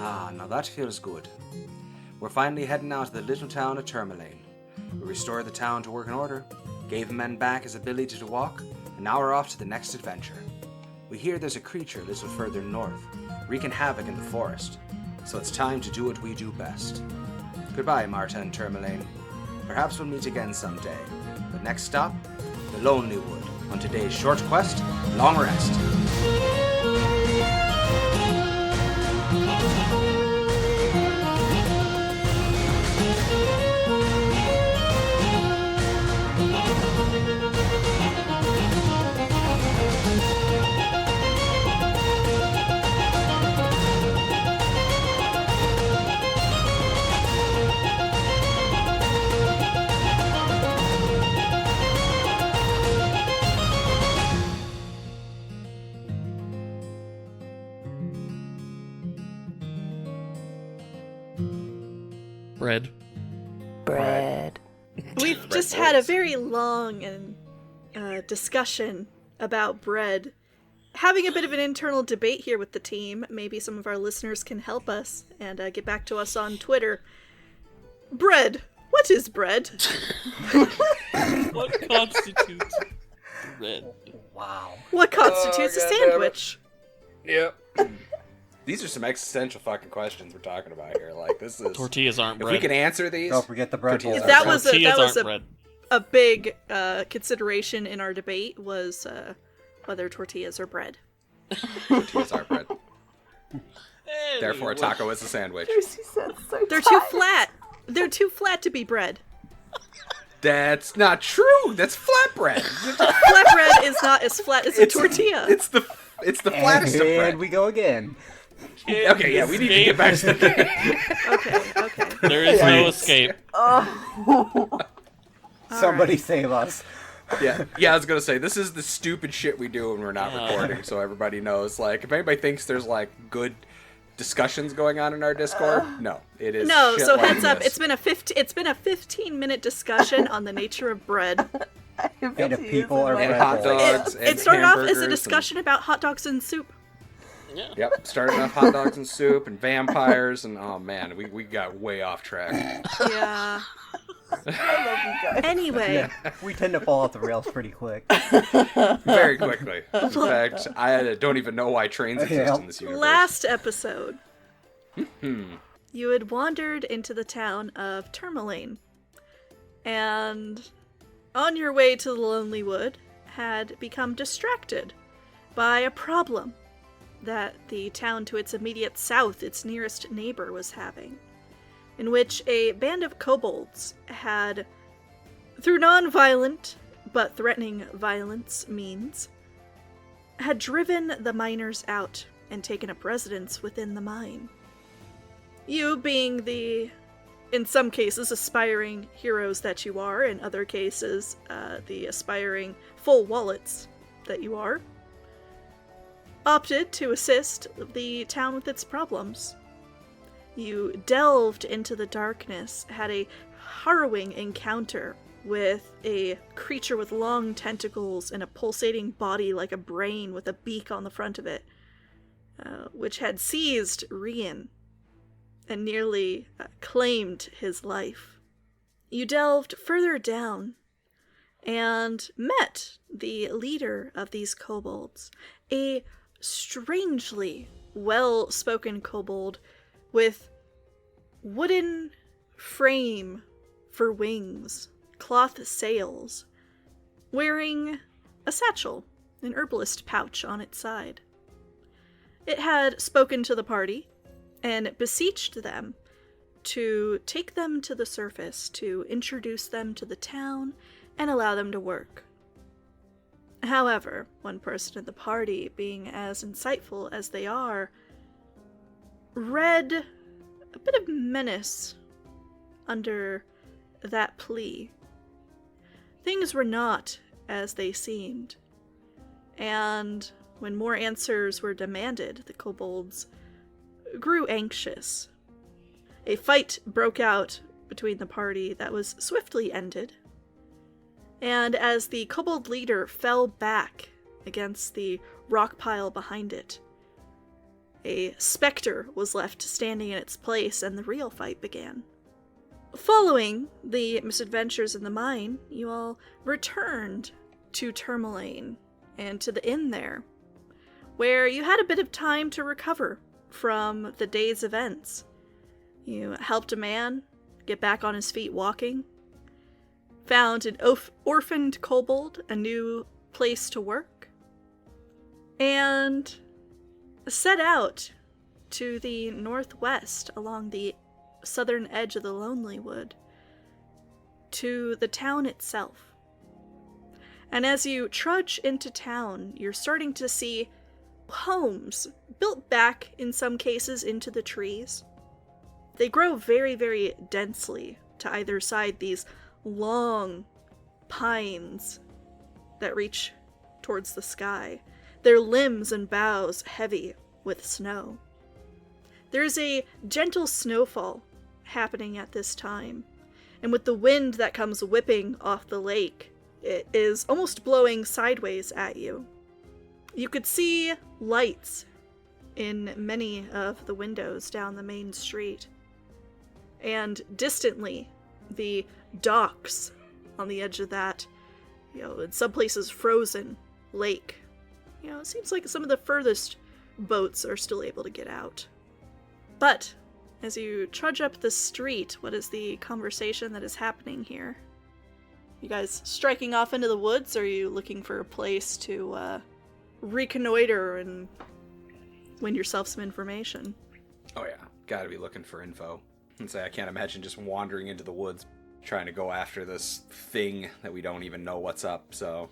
Ah, now that feels good. We're finally heading out to the little town of Termalaine. We restored the town to working order, gave the men back his ability to walk, and now we're off to the next adventure. We hear there's a creature a little further north, wreaking havoc in the forest, so it's time to do what we do best. Goodbye, Marta and Termalaine. Perhaps we'll meet again someday. But next stop, the Lonelywood, on today's short quest, Long Rest. Bread. We've just had a very long and discussion about bread. Having a bit of an internal debate here with the team. Maybe some of our listeners can help us and get back to us on Twitter. Bread. What is bread? What constitutes bread? Wow. What constitutes a sandwich? Yep. These are some existential fucking questions we're talking about here. Like, this is... Tortillas aren't bread. If we can answer these... Don't forget the bread. Tortillas That aren't was bread. a big consideration in our debate was whether tortillas are bread. Tortillas are bread. Therefore, a taco is a sandwich. They're too flat. They're too flat to be bread. That's not true. That's flatbread. Flatbread is not as flat as a tortilla. It's the flattest of bread. And we go again. Okay, yeah, we need to get back to the game. Okay. There is no escape. Somebody save us. Yeah, I was gonna say, this is the stupid shit we do when we're not recording, so everybody knows. Like, if anybody thinks there's, like, good discussions going on in our Discord, no. It is No, shit so like heads up, this. it's been a 15-minute discussion on the nature of bread. And if people are And bread hot bowls. dogs It started off as a hamburgers discussion about hot dogs and soup. Yeah. Yep, starting off hot dogs and soup and vampires, and oh man, we got way off track. Yeah. Anyway, We tend to fall off the rails pretty quick. Very quickly. In fact, I don't even know why trains exist in this universe. last episode, you had wandered into the town of Termalaine, and on your way to the Lonelywood had become distracted by a problem that the town to its immediate south, its nearest neighbor, was having, in which a band of kobolds had, through non-violent but threatening violence means, had driven the miners out and taken up residence within the mine. You being the, in some cases, aspiring heroes that you are, in other cases, the aspiring full wallets that you are, opted to assist the town with its problems. You delved into the darkness, had a harrowing encounter with a creature with long tentacles and a pulsating body like a brain with a beak on the front of it, which had seized Rian and nearly claimed his life. You delved further down and met the leader of these kobolds, a strangely well-spoken kobold with wooden frame for wings, cloth sails, wearing a satchel, an herbalist pouch on its side. It had spoken to the party and beseeched them to take them to the surface, to introduce them to the town and allow them to work. However, one person in the party, being as insightful as they are, read a bit of menace under that plea. Things were not as they seemed, and when more answers were demanded, the kobolds grew anxious. A fight broke out between the party that was swiftly ended, and as the kobold leader fell back against the rock pile behind it, A specter was left standing in its place, and the real fight began. Following the misadventures in the mine, you all returned to Termalaine and to the inn there, where you had a bit of time to recover from the day's events. You helped a man get back on his feet walking, found an orphaned kobold a new place to work, and set out to the northwest along the southern edge of the Lonelywood to the town itself. And as you trudge into town, you're starting to see homes built back in some cases into the trees. They grow very, very densely to either side, these long pines that reach towards the sky, their limbs and boughs heavy with snow. There is a gentle snowfall happening at this time, and with the wind that comes whipping off the lake, it is almost blowing sideways at you. You could see lights in many of the windows down the main street, and distantly, the docks on the edge of that, in some places frozen lake. It seems like some of the furthest boats are still able to get out. But as you trudge up the street, what is the conversation that is happening here? You guys striking off into the woods, or are you looking for a place to reconnoiter and win yourself some information? Oh yeah, gotta be looking for info. And say I can't imagine just wandering into the woods trying to go after this thing that we don't even know what's up, so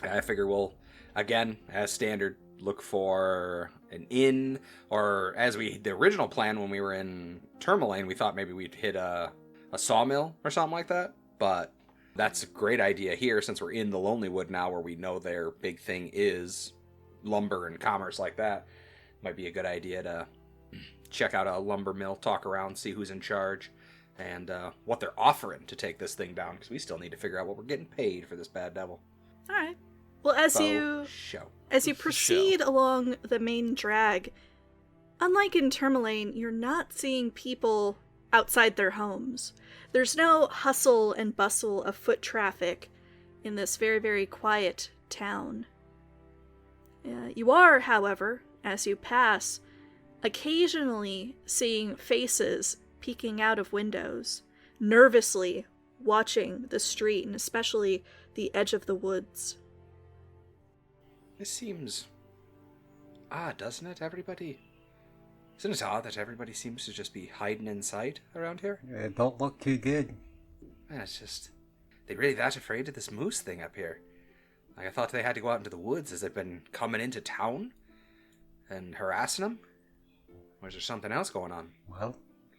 I figure we'll, again, as standard, look for an inn, or the original plan when we were in Termalaine, we thought maybe we'd hit a sawmill or something like that, but that's a great idea here since we're in the Lonelywood now where we know their big thing is lumber and commerce like that. Might be a good idea to check out a lumber mill, talk around, see who's in charge, and what they're offering to take this thing down, because we still need to figure out what we're getting paid for this bad devil. Alright. Well, as you proceed along the main drag, unlike in Termalaine, you're not seeing people outside their homes. There's no hustle and bustle of foot traffic in this very, very quiet town. You are, however, as you pass, occasionally seeing faces peeking out of windows, nervously watching the street and especially the edge of the woods. This seems odd, doesn't it, everybody? Isn't it odd that everybody seems to just be hiding inside around here? It don't look too good. Man, it's just, they really that afraid of this moose thing up here. Like, I thought they had to go out into the woods. Has it been coming into town and harassing them? Or is there something else going on? Well,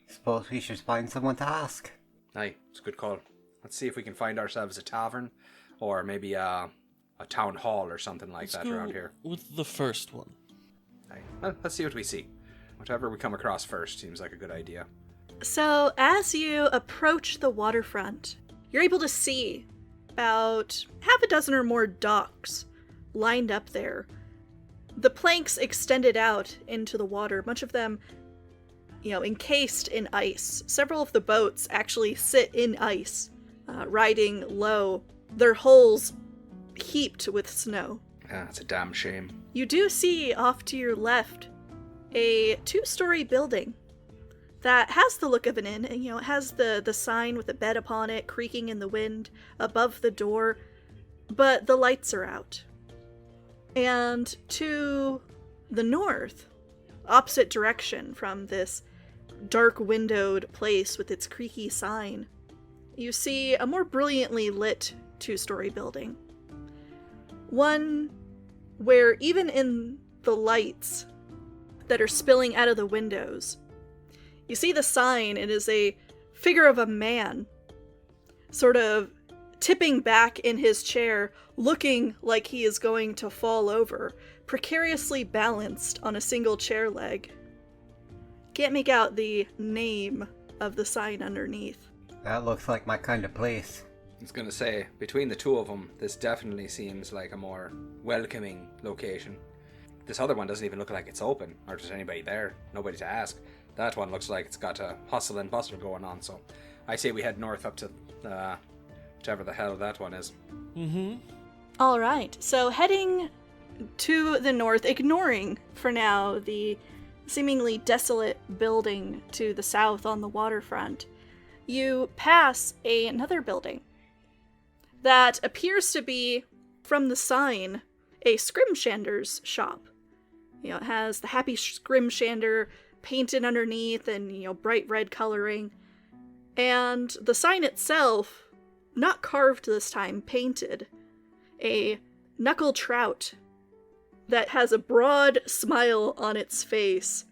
suppose we should find someone to ask. Aye, it's a good call. Let's see if we can find ourselves a tavern, or maybe a town hall or something like that around here. With the first one. Aye. Well, let's see what we see. Whatever we come across first seems like a good idea. So, as you approach the waterfront, you're able to see about half a dozen or more docks lined up there. The planks extended out into the water, much of them, encased in ice. Several of the boats actually sit in ice, riding low, their hulls heaped with snow. Yeah, it's a damn shame. You do see off to your left a 2-story building that has the look of an inn, and it has the sign with a bed upon it creaking in the wind above the door, but the lights are out. And to the north, opposite direction from this dark windowed place with its creaky sign, you see a more brilliantly lit 2-story building. One where even in the lights that are spilling out of the windows, you see the sign. It is a figure of a man, sort of tipping back in his chair, looking like he is going to fall over, precariously balanced on a single chair leg. Can't make out the name of the sign underneath. That looks like my kind of place. I was going to say, between the two of them, this definitely seems like a more welcoming location. this other one doesn't even look like it's open, or there's anybody there. Nobody to ask. That one looks like it's got a hustle and bustle going on, so I say we head north up to whichever the hell that one is. Mm-hmm. All right, so heading to the north, ignoring for now the seemingly desolate building to the south on the waterfront, you pass another building that appears to be, from the sign, a scrimshander's shop. You know, it has the Happy Scrimshander painted underneath and, you know, bright red coloring. And the sign itself, not carved this time, painted. A knuckle trout that has a broad smile on its face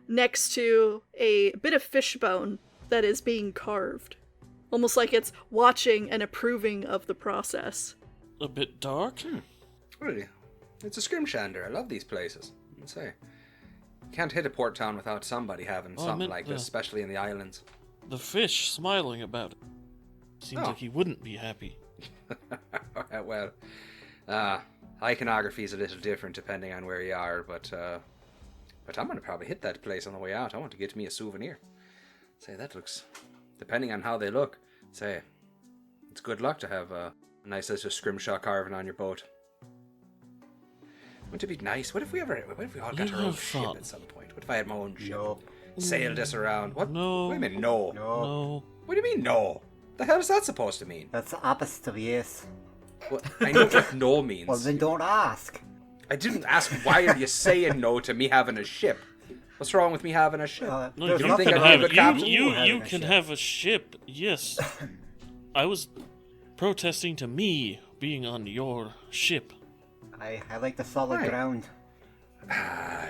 next to a bit of fishbone that is being carved. Almost like it's watching and approving of the process. A bit dark? Really? It's a scrimshander. I love these places. Let's say. Can't hit a port town without somebody having Oh, I something meant like the- this, especially in the islands. The fish smiling about it. Seems Oh. like he wouldn't be happy. Well, iconography is a little different depending on where you are, but I'm going to probably hit that place on the way out. I want to get me a souvenir. Say, that looks, depending on how they look, say, it's good luck to have a nice little scrimshaw carving on your boat. Wouldn't it be nice? What if we all got You'd our own have ship fun. at some point? What if I had my own ship? No. Sailed us around? What? No. What do you mean, no? No. No. What do you mean, no? The hell is that supposed to mean? That's the opposite of yes. Well, I know what no means. Well, then don't ask. I didn't ask why are you saying no to me having a ship. What's wrong with me having a ship? No, There's you nothing think can I wrong need have a with captain? you having a can ship. have a ship. Yes. I was protesting to me being on your ship. I like the solid Right. ground.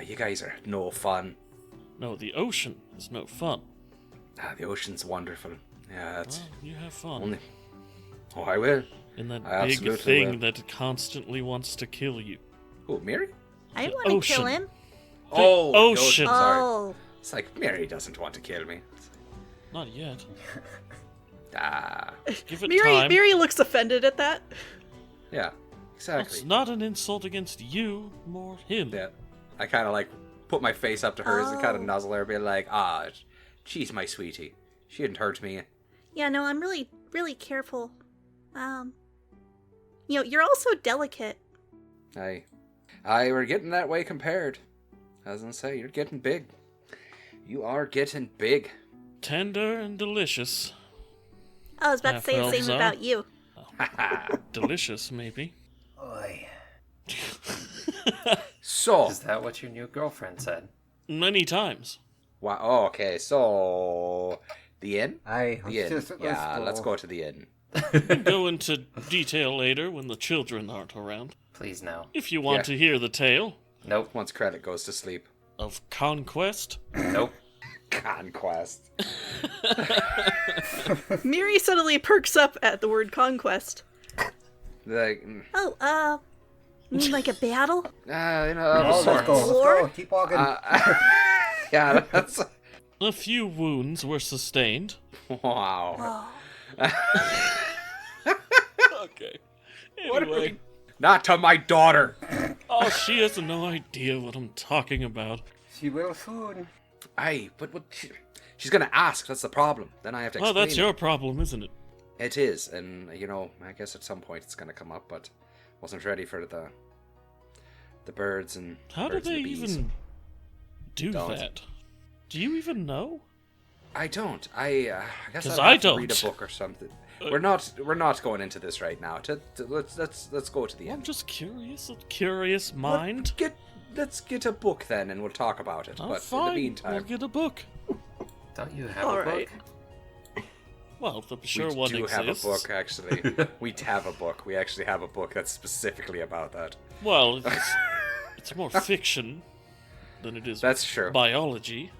You guys are no fun. No, the ocean is no fun. The ocean's wonderful. Yeah, that's Well, you have fun. only. Oh, I will. In that I big absolutely thing will. that constantly wants to kill you. Oh, Mary? I The want to kill ocean. him. Oh, the ocean. Sorry. Oh, It's like Mary doesn't want to kill me. Not yet. Ah, Give it Miri, time. Miri looks offended at that. yeah, exactly. It's not an insult against you, more him. Yeah, I kind of like put my face up to hers and kind of Oh. nuzzle her, be like, she's my sweetie. She didn't hurt me. yeah, no, I'm really, really careful. You know, you're also delicate. I were getting that way compared. As I say, you're getting big. You are getting big. Tender and delicious. I was about to say the Half-elves same are. about you. Delicious, maybe. Oi. So, Is that what your new girlfriend said? Many times. wow. Oh, okay, so the inn. Aye, The inn. let's Yeah, let's go to the inn. Go into detail later when the children aren't around. Please no. If you want Yeah. to hear the tale Nope. Once credit goes to sleep. of conquest. Nope. Conquest. Miri suddenly perks up at the word conquest. Like, Oh, you mean like a battle? you know, Oh, let's sort. go. Let's go. Keep walking. Yeah, that's. A few wounds were sustained. Wow. Okay. What are Anyway. we- Not to my daughter. Oh, she has no idea what I'm talking about. She will soon. Aye, but what? She's gonna ask. That's the problem. Then I have to Well, explain. that's your problem, isn't it? It is, and you know, I guess at some point it's gonna come up, but wasn't ready for the birds and How do birds and they the bees. even do Don't. that? Do you even know? I don't. I guess 'Cause I'd I have to read a don't. book or something. We're not going into this right now. Let's go to the I'm end. just curious, a curious mind. Let's get a book then, and we'll talk about it. Oh, but fine. in the meantime, We'll get a book. Don't you have All a right. book? Well, the sure we one do exists. have a book, actually. We have a book. We actually have a book that's specifically about that. Well, it's more fiction than it is That's true. biology.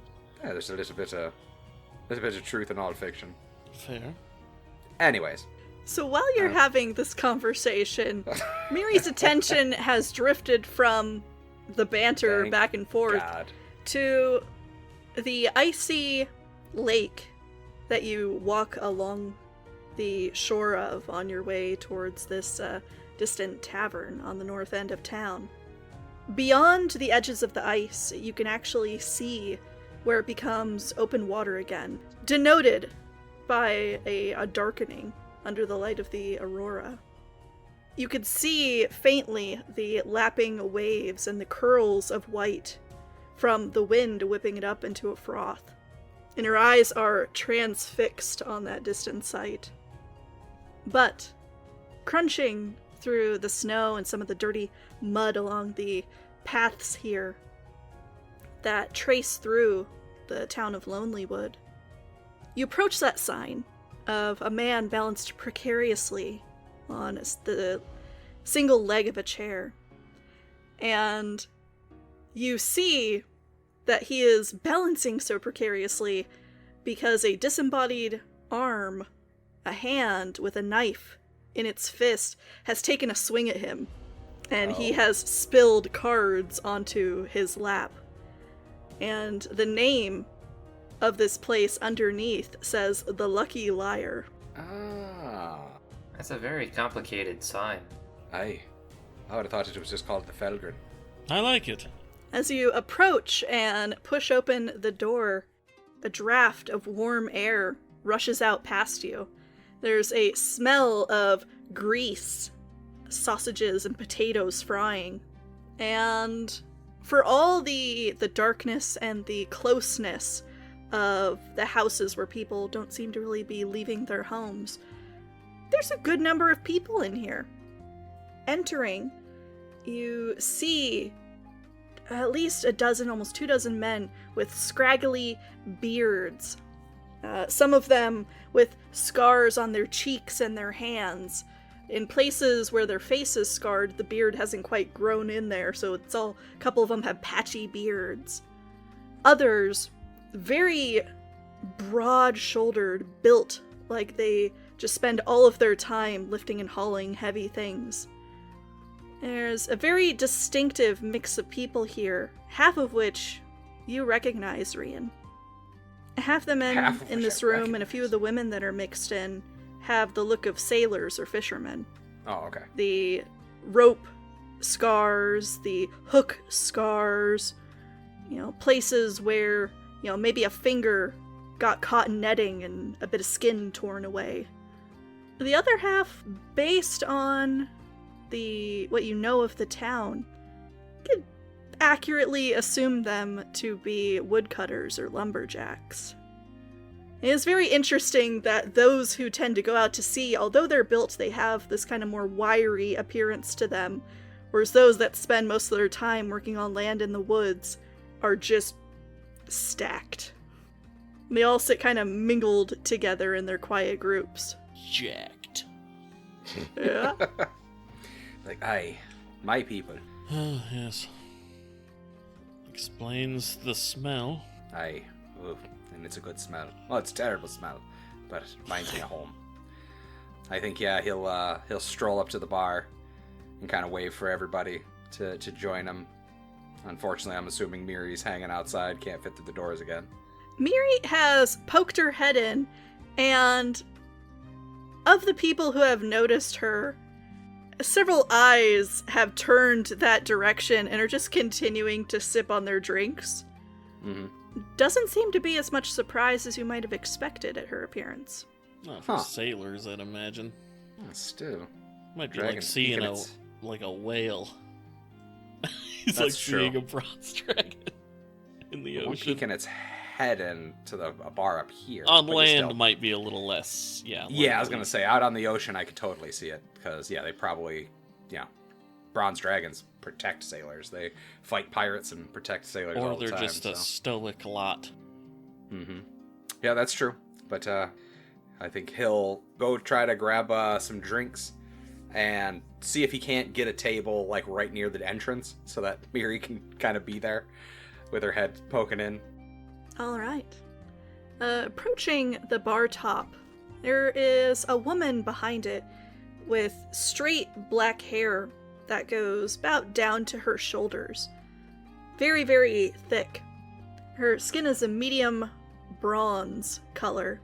Yeah, there's a little bit of truth in all fiction. Fair. Anyways, So while you're having this conversation, Miri's attention has drifted from the banter Thank back and forth God. to the icy lake that you walk along the shore of on your way towards this distant tavern on the north end of town. Beyond the edges of the ice, you can actually see where it becomes open water again, denoted by a darkening under the light of the aurora. You could see faintly the lapping waves and the curls of white from the wind whipping it up into a froth. And your eyes are transfixed on that distant sight. But, crunching through the snow and some of the dirty mud along the paths here that trace through the town of Lonelywood, you approach that sign of a man balanced precariously on the single leg of a chair. And you see that he is balancing so precariously because a disembodied arm, a hand with a knife in its fist, has taken a swing at him. And he has spilled cards onto his lap. And the name of this place underneath says The Lucky Liar. Ah. That's a very complicated sign. Aye. I would have thought it was just called the Felgren. I like it. As you approach and push open the door, a draft of warm air rushes out past you. There's a smell of grease, sausages and potatoes frying. And for all the darkness and the closeness of the houses where people don't seem to really be leaving their homes, there's a good number of people in here. Entering, you see at least a dozen, almost 24 men with scraggly beards. Some of them with scars on their cheeks and their hands. In places where their face is scarred, the beard hasn't quite grown in there, so it's all, a couple of them have patchy beards. Others, very broad-shouldered, built like they just spend all of their time lifting and hauling heavy things. There's a very distinctive mix of people here, half of which you recognize, Rian. Half the men in this room and a few of the women that are mixed in have the look of sailors or fishermen. Oh, okay. The rope scars, the hook scars, places where, maybe a finger got caught in netting and a bit of skin torn away. The other half, based on what you know of the town, you could accurately assume them to be woodcutters or lumberjacks. It is very interesting that those who tend to go out to sea, although they're built, they have this kind of more wiry appearance to them, whereas those that spend most of their time working on land in the woods are just stacked. They all sit kind of mingled together in their quiet groups. Jacked. Yeah. Like, aye, my people. Yes. Explains the smell. Aye. Ooh, and it's a good smell. Well, it's a terrible smell, but it reminds me of home. I think, yeah, he'll stroll up to the bar and kind of wave for everybody to join him. Unfortunately, I'm assuming Miri's hanging outside, can't fit through the doors again. Miri has poked her head in, and of the people who have noticed her, several eyes have turned that direction and are just continuing to sip on their drinks. Mm-hmm. Doesn't seem to be as much surprise as you might have expected at her appearance. Not for sailors, I'd imagine. Still. Might be Dragon like seeing peeking a its- whale. He's That's like true. seeing a bronze dragon in the One ocean. peeking its head into a bar up here. On but land still- might be a little less, yeah. Yeah, I was likely. gonna say, out on the ocean, I could totally see it. Because, yeah, they probably, bronze dragons protect sailors. They fight pirates and protect sailors Or all the they're time. just a stoic lot. Mm-hmm. Yeah, that's true. But I think he'll go try to grab some drinks and see if he can't get a table like right near the entrance so that Miri can kind of be there with her head poking in. All right. Approaching the bar top, there is a woman behind it with straight black hair that goes about down to her shoulders. Very, very thick. Her skin is a medium bronze color.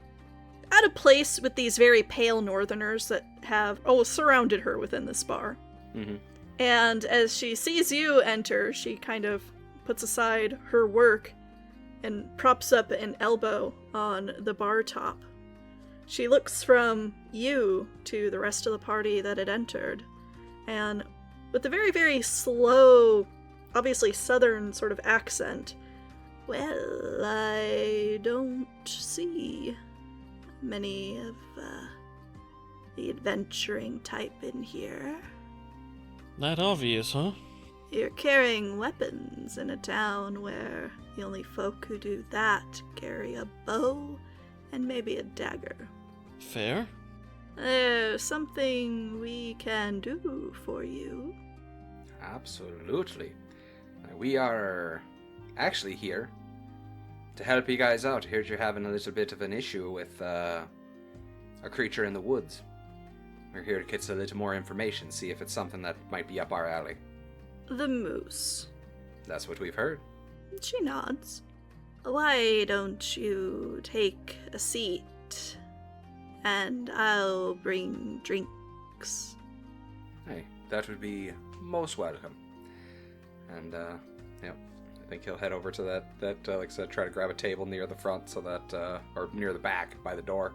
Out of place with these very pale northerners that have surrounded her within this bar. Mm-hmm. And as she sees you enter, she kind of puts aside her work and props up an elbow on the bar top. She looks from you to the rest of the party that had entered, and with a very, very slow, obviously southern sort of accent, "Well, I don't see many of the adventuring type in here. That obvious, huh? You're carrying weapons in a town where the only folk who do that carry a bow and maybe a dagger. Fair. There's something we can do for you." Absolutely. We are actually here to help you guys out. Heard you're having a little bit of an issue with a creature in the woods. We're here to get a little more information, see if it's something that might be up our alley. The moose. That's what we've heard. She nods. Why don't you take a seat, and I'll bring drinks. Hey, that would be most welcome. And, yeah, I think he'll head over to that like I said, try to grab a table near the front so that, or near the back by the door,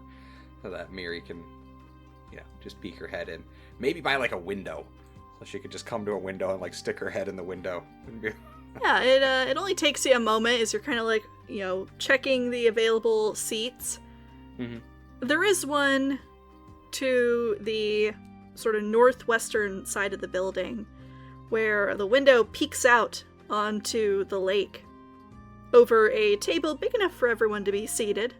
so that Miri can, just peek her head in. Maybe by, like, a window, so she could just come to a window and, like, stick her head in the window. Yeah, it only takes you a moment as you're kind of like, checking the available seats. Mm-hmm. There is one to the sort of northwestern side of the building where the window peeks out onto the lake over a table big enough for everyone to be seated.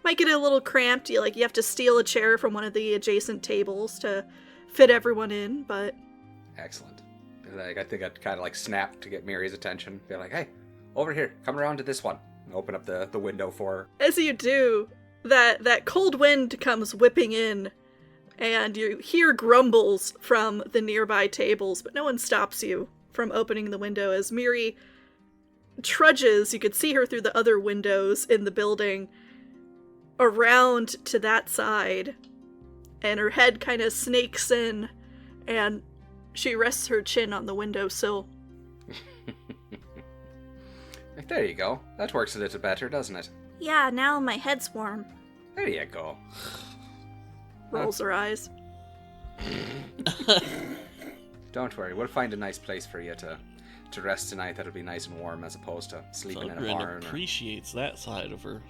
Might get a little cramped, you have to steal a chair from one of the adjacent tables to fit everyone in, but... Excellent. Like, I think I'd kind of like snap to get Miri's attention. Be like, hey, over here, come around to this one. And open up the window for her. As you do, that cold wind comes whipping in, and you hear grumbles from the nearby tables, but no one stops you from opening the window as Miri trudges, you could see her through the other windows in the building, around to that side, and her head kind of snakes in, and she rests her chin on the windowsill. There you go. That works a little better, doesn't it? Yeah, now my head's warm. There you go. Rolls her eyes. Don't worry, we'll find a nice place for you to rest tonight that'll be nice and warm as opposed to sleeping in a Thundering barn. appreciates that side of her.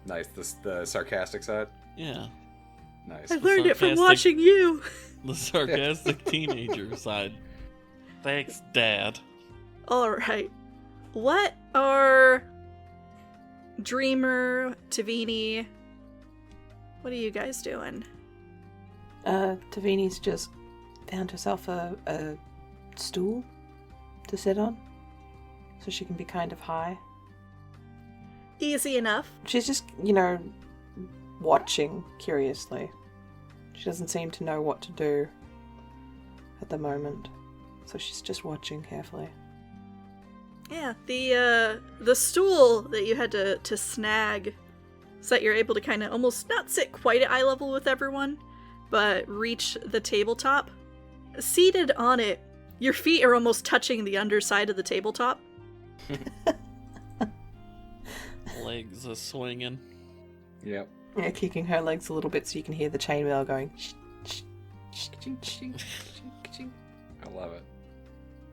Nice, the sarcastic side. Yeah. Nice. I learned it from sarcastic- watching you. The sarcastic teenager side. Thanks, Dad. Alright. What are Dreamer, Tavini, what are you guys doing? Tavini's just found herself a stool to sit on, so she can be kind of high. Easy enough. She's just, watching curiously. She doesn't seem to know what to do at the moment, so she's just watching carefully. Yeah, the stool that you had to snag so that you're able to kind of almost not sit quite at eye level with everyone, but reach the tabletop. Seated on it, your feet are almost touching the underside of the tabletop. Legs are swinging. Yep. Yeah, kicking her legs a little bit so you can hear the chainmail going. I love it.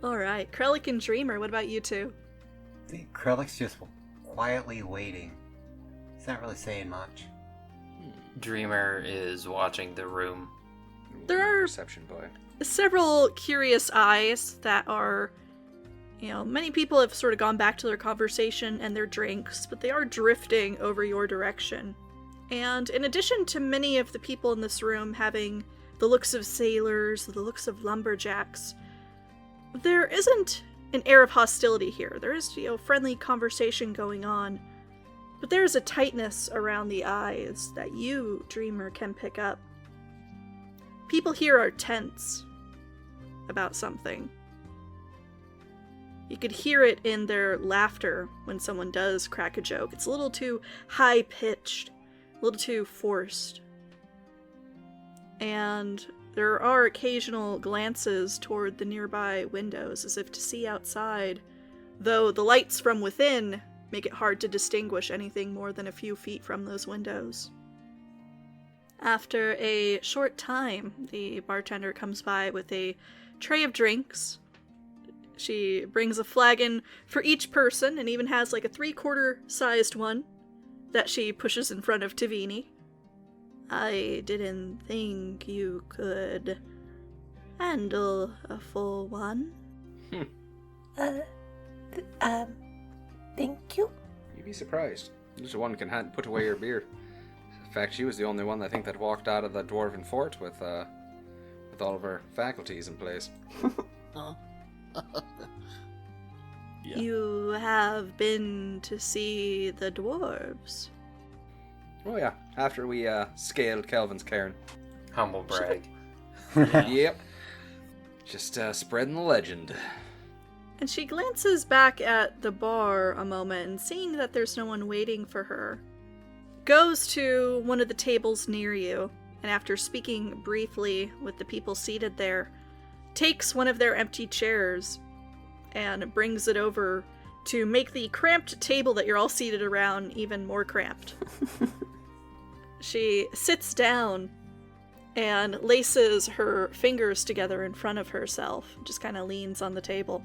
Alright, Krellick and Dreamer, what about you two? The Krellick's just quietly waiting. He's not really saying much. Dreamer is watching the room. There are- Perception boy. Several curious eyes that are, many people have sort of gone back to their conversation and their drinks, but they are drifting over your direction. And in addition to many of the people in this room having the looks of sailors, the looks of lumberjacks, there isn't an air of hostility here. There is, friendly conversation going on, but there is a tightness around the eyes that you, Dreamer, can pick up. People here are tense about something. You could hear it in their laughter when someone does crack a joke. It's a little too high-pitched, a little too forced. And there are occasional glances toward the nearby windows as if to see outside, though the lights from within make it hard to distinguish anything more than a few feet from those windows. After a short time, the bartender comes by with a tray of drinks. She brings a flagon for each person and even has like a 3/4 sized one that she pushes in front of Tavini. I didn't think you could handle a full one. Thank you. You'd be surprised. Just one can put away your beer. In fact, she was the only one I think that walked out of the dwarven fort with all of her faculties in place. Yeah. You have been to see the dwarves. Oh yeah, after we scaled Kelvin's cairn. Humble brag. Yep. Just spreading the legend. And she glances back at the bar a moment and seeing that there's no one waiting for her, goes to one of the tables near you, and after speaking briefly with the people seated there, takes one of their empty chairs and brings it over to make the cramped table that you're all seated around even more cramped. She sits down and laces her fingers together in front of herself, just kind of leans on the table.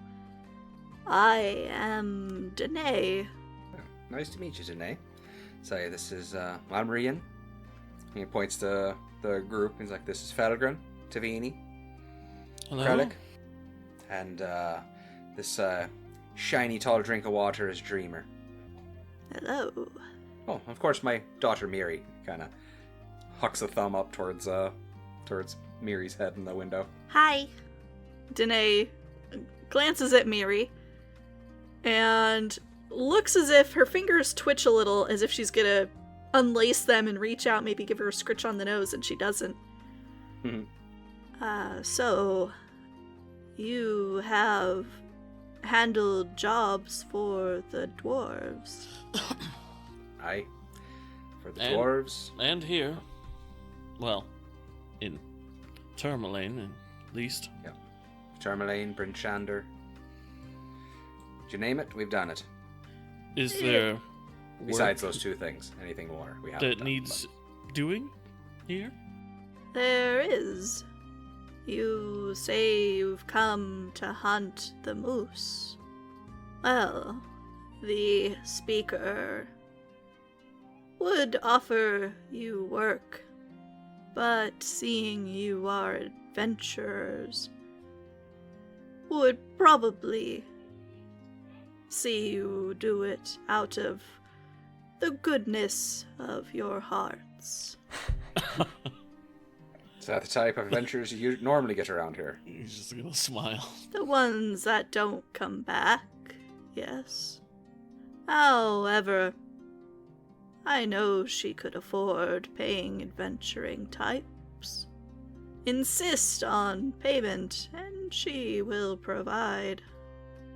I am Danae. Nice to meet you, Danae. So this is I'm Rian. He points to the group. He's like, this is Felgren, Tavini, Hello? Kralik, and this shiny tall drink of water is Dreamer. Hello. Oh, of course, my daughter Miri kind of hucks a thumb up towards Miri's head in the window. Hi. Danae glances at Miri and looks as if her fingers twitch a little, as if she's gonna unlace them and reach out, maybe give her a scritch on the nose, and she doesn't. So, you have handled jobs for the dwarves. Aye. For the And- dwarves. And here, well, in Termalaine at least. Termalaine, Bryn Shander. You name it, we've done it. Is there Besides work those two things, anything more we have that needs doing here? There is. You say you've come to hunt the moose. Well, the speaker would offer you work, but seeing you are adventurers, would probably see you do it out of the goodness of your hearts. Is that the type of adventures you normally get around here? He's just gonna smile. The ones that don't come back, yes. However, I know she could afford paying adventuring types. Insist on payment, and she will provide.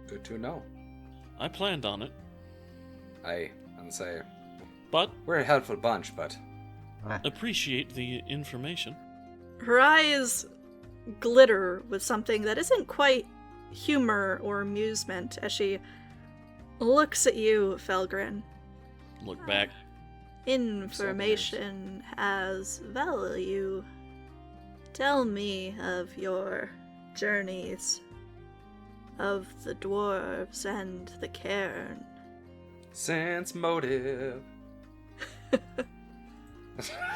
Good to know. I planned on it, I say but we're a helpful bunch, but appreciate the information. Her eyes glitter with something that isn't quite humor or amusement as she looks at you, Felgren. Look back. Information has value. Tell me of your journeys, of the dwarves and the cairn. sense motive.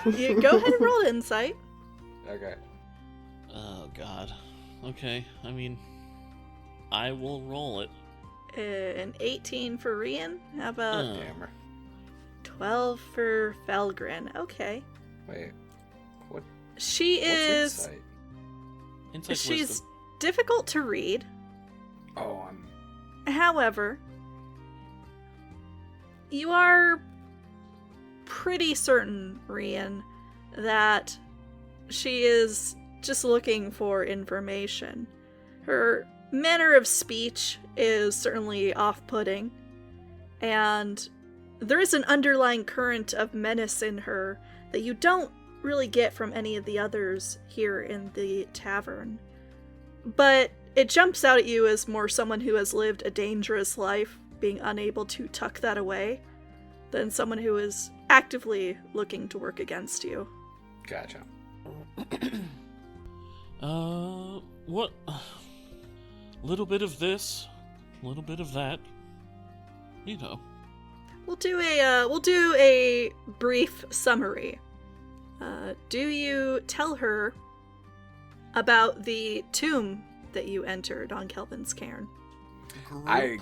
You go ahead and roll insight. Okay. Oh god. Okay, I mean, I will roll it. An 18 for Rian. How about Oh. Damn. 12 for Felgren? Okay. Wait. What? She What's is. insight? Insight She's wisdom. difficult to read. Oh, However, you are pretty certain, Rian, that she is just looking for information. Her manner of speech is certainly off-putting, and there is an underlying current of menace in her that you don't really get from any of the others here in the tavern. But it jumps out at you as more someone who has lived a dangerous life, being unable to tuck that away, than someone who is actively looking to work against you. Gotcha. What? Little bit of this, little bit of that. You know. We'll do a brief summary. Do you tell her about the tomb that you entered on Kelvin's cairn? I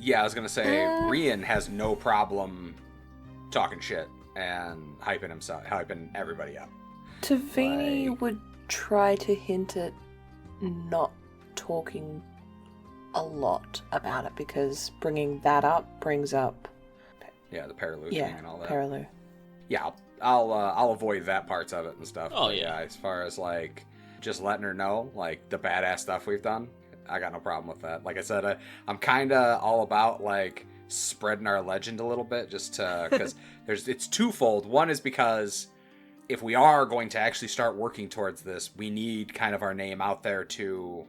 was gonna say, Rian has no problem talking shit and hyping everybody up. Tavini would try to hint at not talking a lot about it, because bringing that up brings up... Yeah, the Paraloo thing and all that. Paraloo. Yeah, I'll avoid that parts of it and stuff. Oh, but yeah. As far as, like, just letting her know, like, the badass stuff we've done, I got no problem with that. Like I said, I'm kind of all about, like, spreading our legend a little bit, just to, because it's twofold. One is because if we are going to actually start working towards this, we need kind of our name out there too,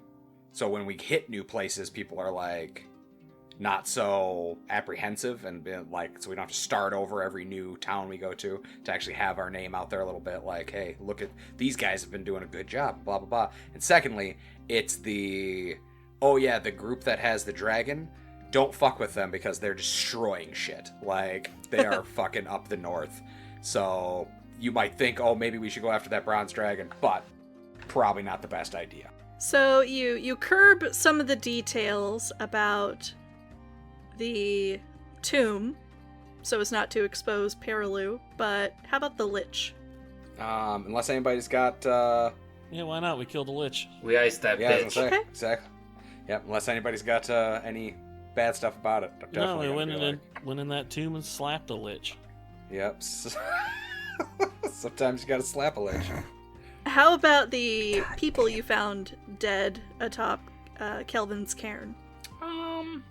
so when we hit new places, people are, like, not so apprehensive, and like, so we don't have to start over every new town we go to actually have our name out there a little bit, like, hey, look at these guys have been doing a good job, blah blah blah. And secondly, it's the group that has the dragon, don't fuck with them because they're destroying shit. Like, they are fucking up the north. So you might think, oh, maybe we should go after that bronze dragon, but probably not the best idea. So you curb some of the details about the tomb so as not to expose Paraloo, but how about the Lich? Unless anybody's got Yeah, why not? We killed a lich. We iced that I was bitch. gonna say, Okay. exactly. Yep, unless anybody's got any bad stuff about it. I'm No, definitely we gonna went in that tomb and slapped a lich. Yep. Sometimes you gotta slap a lich. How about the people you found dead atop Kelvin's cairn?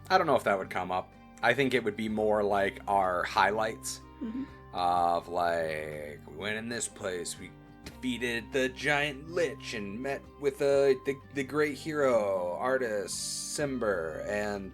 I don't know if that would come up. I think it would be more like our highlights of, like, we went in this place, we defeated the giant lich and met with the great hero artist Simber, and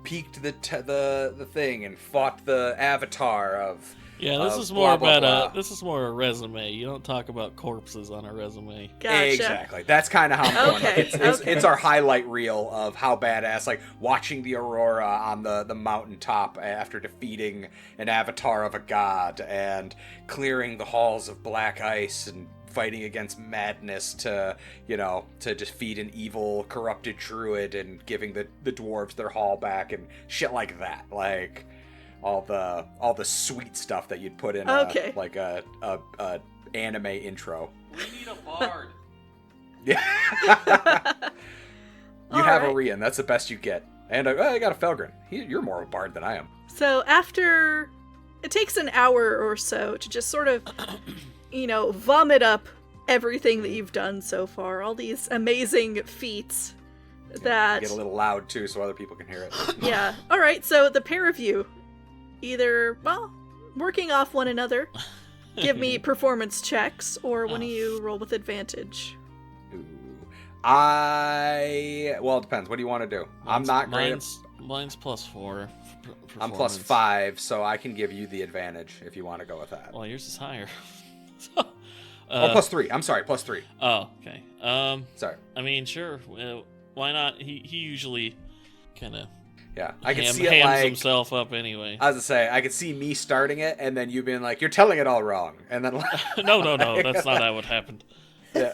peeked the thing and fought the avatar of. Yeah, this is more about this is more a resume. You don't talk about corpses on a resume. Gotcha. Exactly. That's kind of how I'm going. Okay, It's our highlight reel of how badass, like watching the aurora on the mountaintop after defeating an avatar of a god and clearing the halls of black ice and fighting against madness to defeat an evil corrupted druid and giving the dwarves their hall back and shit like that. Like all the sweet stuff that you'd put in a anime intro. We need a bard. Yeah. You have a Rian. That's the best you get. And I got a Felgrin. You're more of a bard than I am. So after it takes an hour or so to just sort of, vomit up everything that you've done so far, all these amazing feats that... Get a little loud, too, so other people can hear it. Yeah. All right, so the pair of you, either, working off one another, give me performance checks, or one of you roll with advantage. Ooh. Well, it depends. What do you want to do? I'm not great at... Mine's +4. I'm +5, so I can give you the advantage if you want to go with that. Well, yours is higher. +3. I'm sorry, +3. Oh, okay. Sorry. I mean, sure. Why not? He usually kind of I can see it hams himself up anyway. I was to say, I could see me starting it and then you being like, "You're telling it all wrong," and then No, that's not how it happened. Yeah.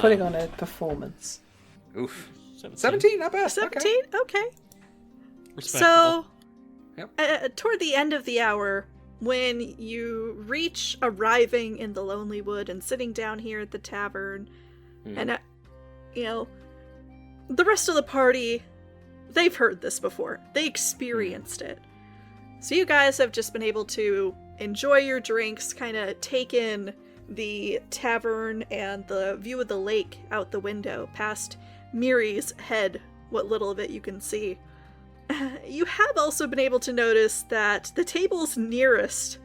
Putting on a performance. Oof. 17, not bad. 17? Okay. Respectable. So, toward the end of the hour, when you reach arriving in the Lonelywood and sitting down here at the tavern, and, the rest of the party, they've heard this before. They experienced it. So you guys have just been able to enjoy your drinks, kind of take in the tavern and the view of the lake out the window, past Miri's head, what little of it you can see. You have also been able to notice that the tables nearest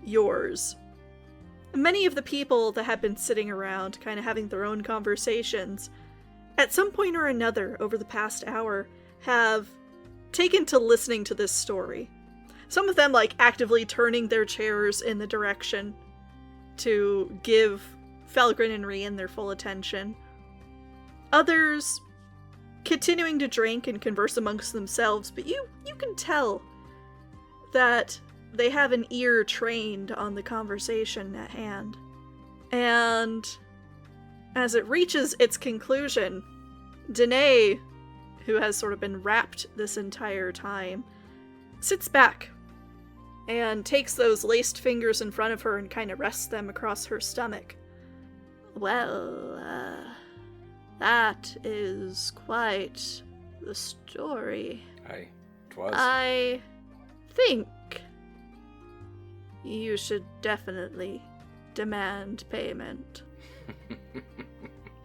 yours. Many of the people that have been sitting around, kind of having their own conversations, at some point or another over the past hour, have taken to listening to this story. Some of them, like, actively turning their chairs in the direction to give Felgrin and Rian their full attention. Others continuing to drink and converse amongst themselves, but you can tell that they have an ear trained on the conversation at hand. And as it reaches its conclusion, Danae, who has sort of been wrapped this entire time, sits back and takes those laced fingers in front of her and kind of rests them across her stomach. Well, that is quite the story. Aye, 'twas. I think you should definitely demand payment.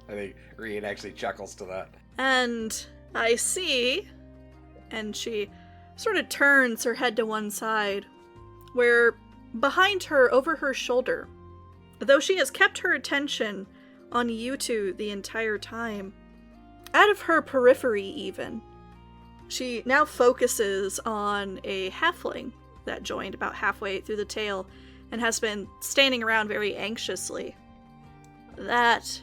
I think Rian actually chuckles to that. And I see, and she sort of turns her head to one side, where behind her, over her shoulder, though she has kept her attention on you two the entire time, out of her periphery even, she now focuses on a halfling that joined about halfway through the tale and has been standing around very anxiously. That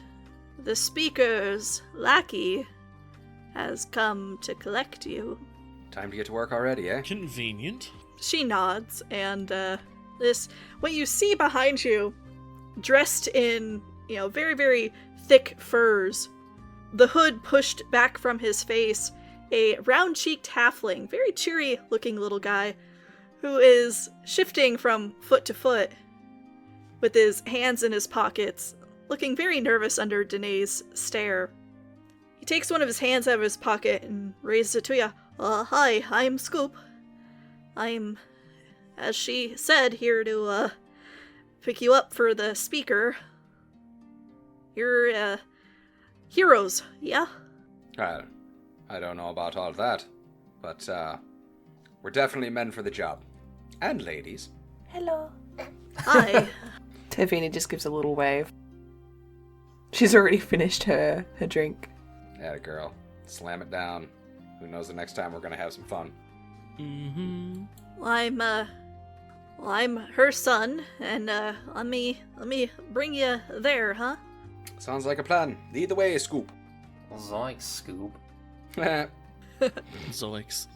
the speaker's lackey has come to collect you. Time to get to work already, eh? Convenient. She nods, and what you see behind you, dressed in, very, very thick furs, the hood pushed back from his face, a round-cheeked halfling, very cheery-looking little guy, who is shifting from foot to foot, with his hands in his pockets, looking very nervous under Danae's stare. He takes one of his hands out of his pocket and raises it to you. Hi, I'm Scoop. I'm, as she said, here to, pick you up for the speaker. You're, heroes, yeah? I don't know about all that, but, we're definitely men for the job. And ladies. Hello. Hi. Tavina just gives a little wave. She's already finished her drink. Yeah, girl. Slam it down. Who knows the next time we're gonna have some fun. Mm-hmm. Well, I'm her son, and, let me bring you there, huh? Sounds like a plan. Lead the way, Scoop. Zoinks, Scoop. Zoinks.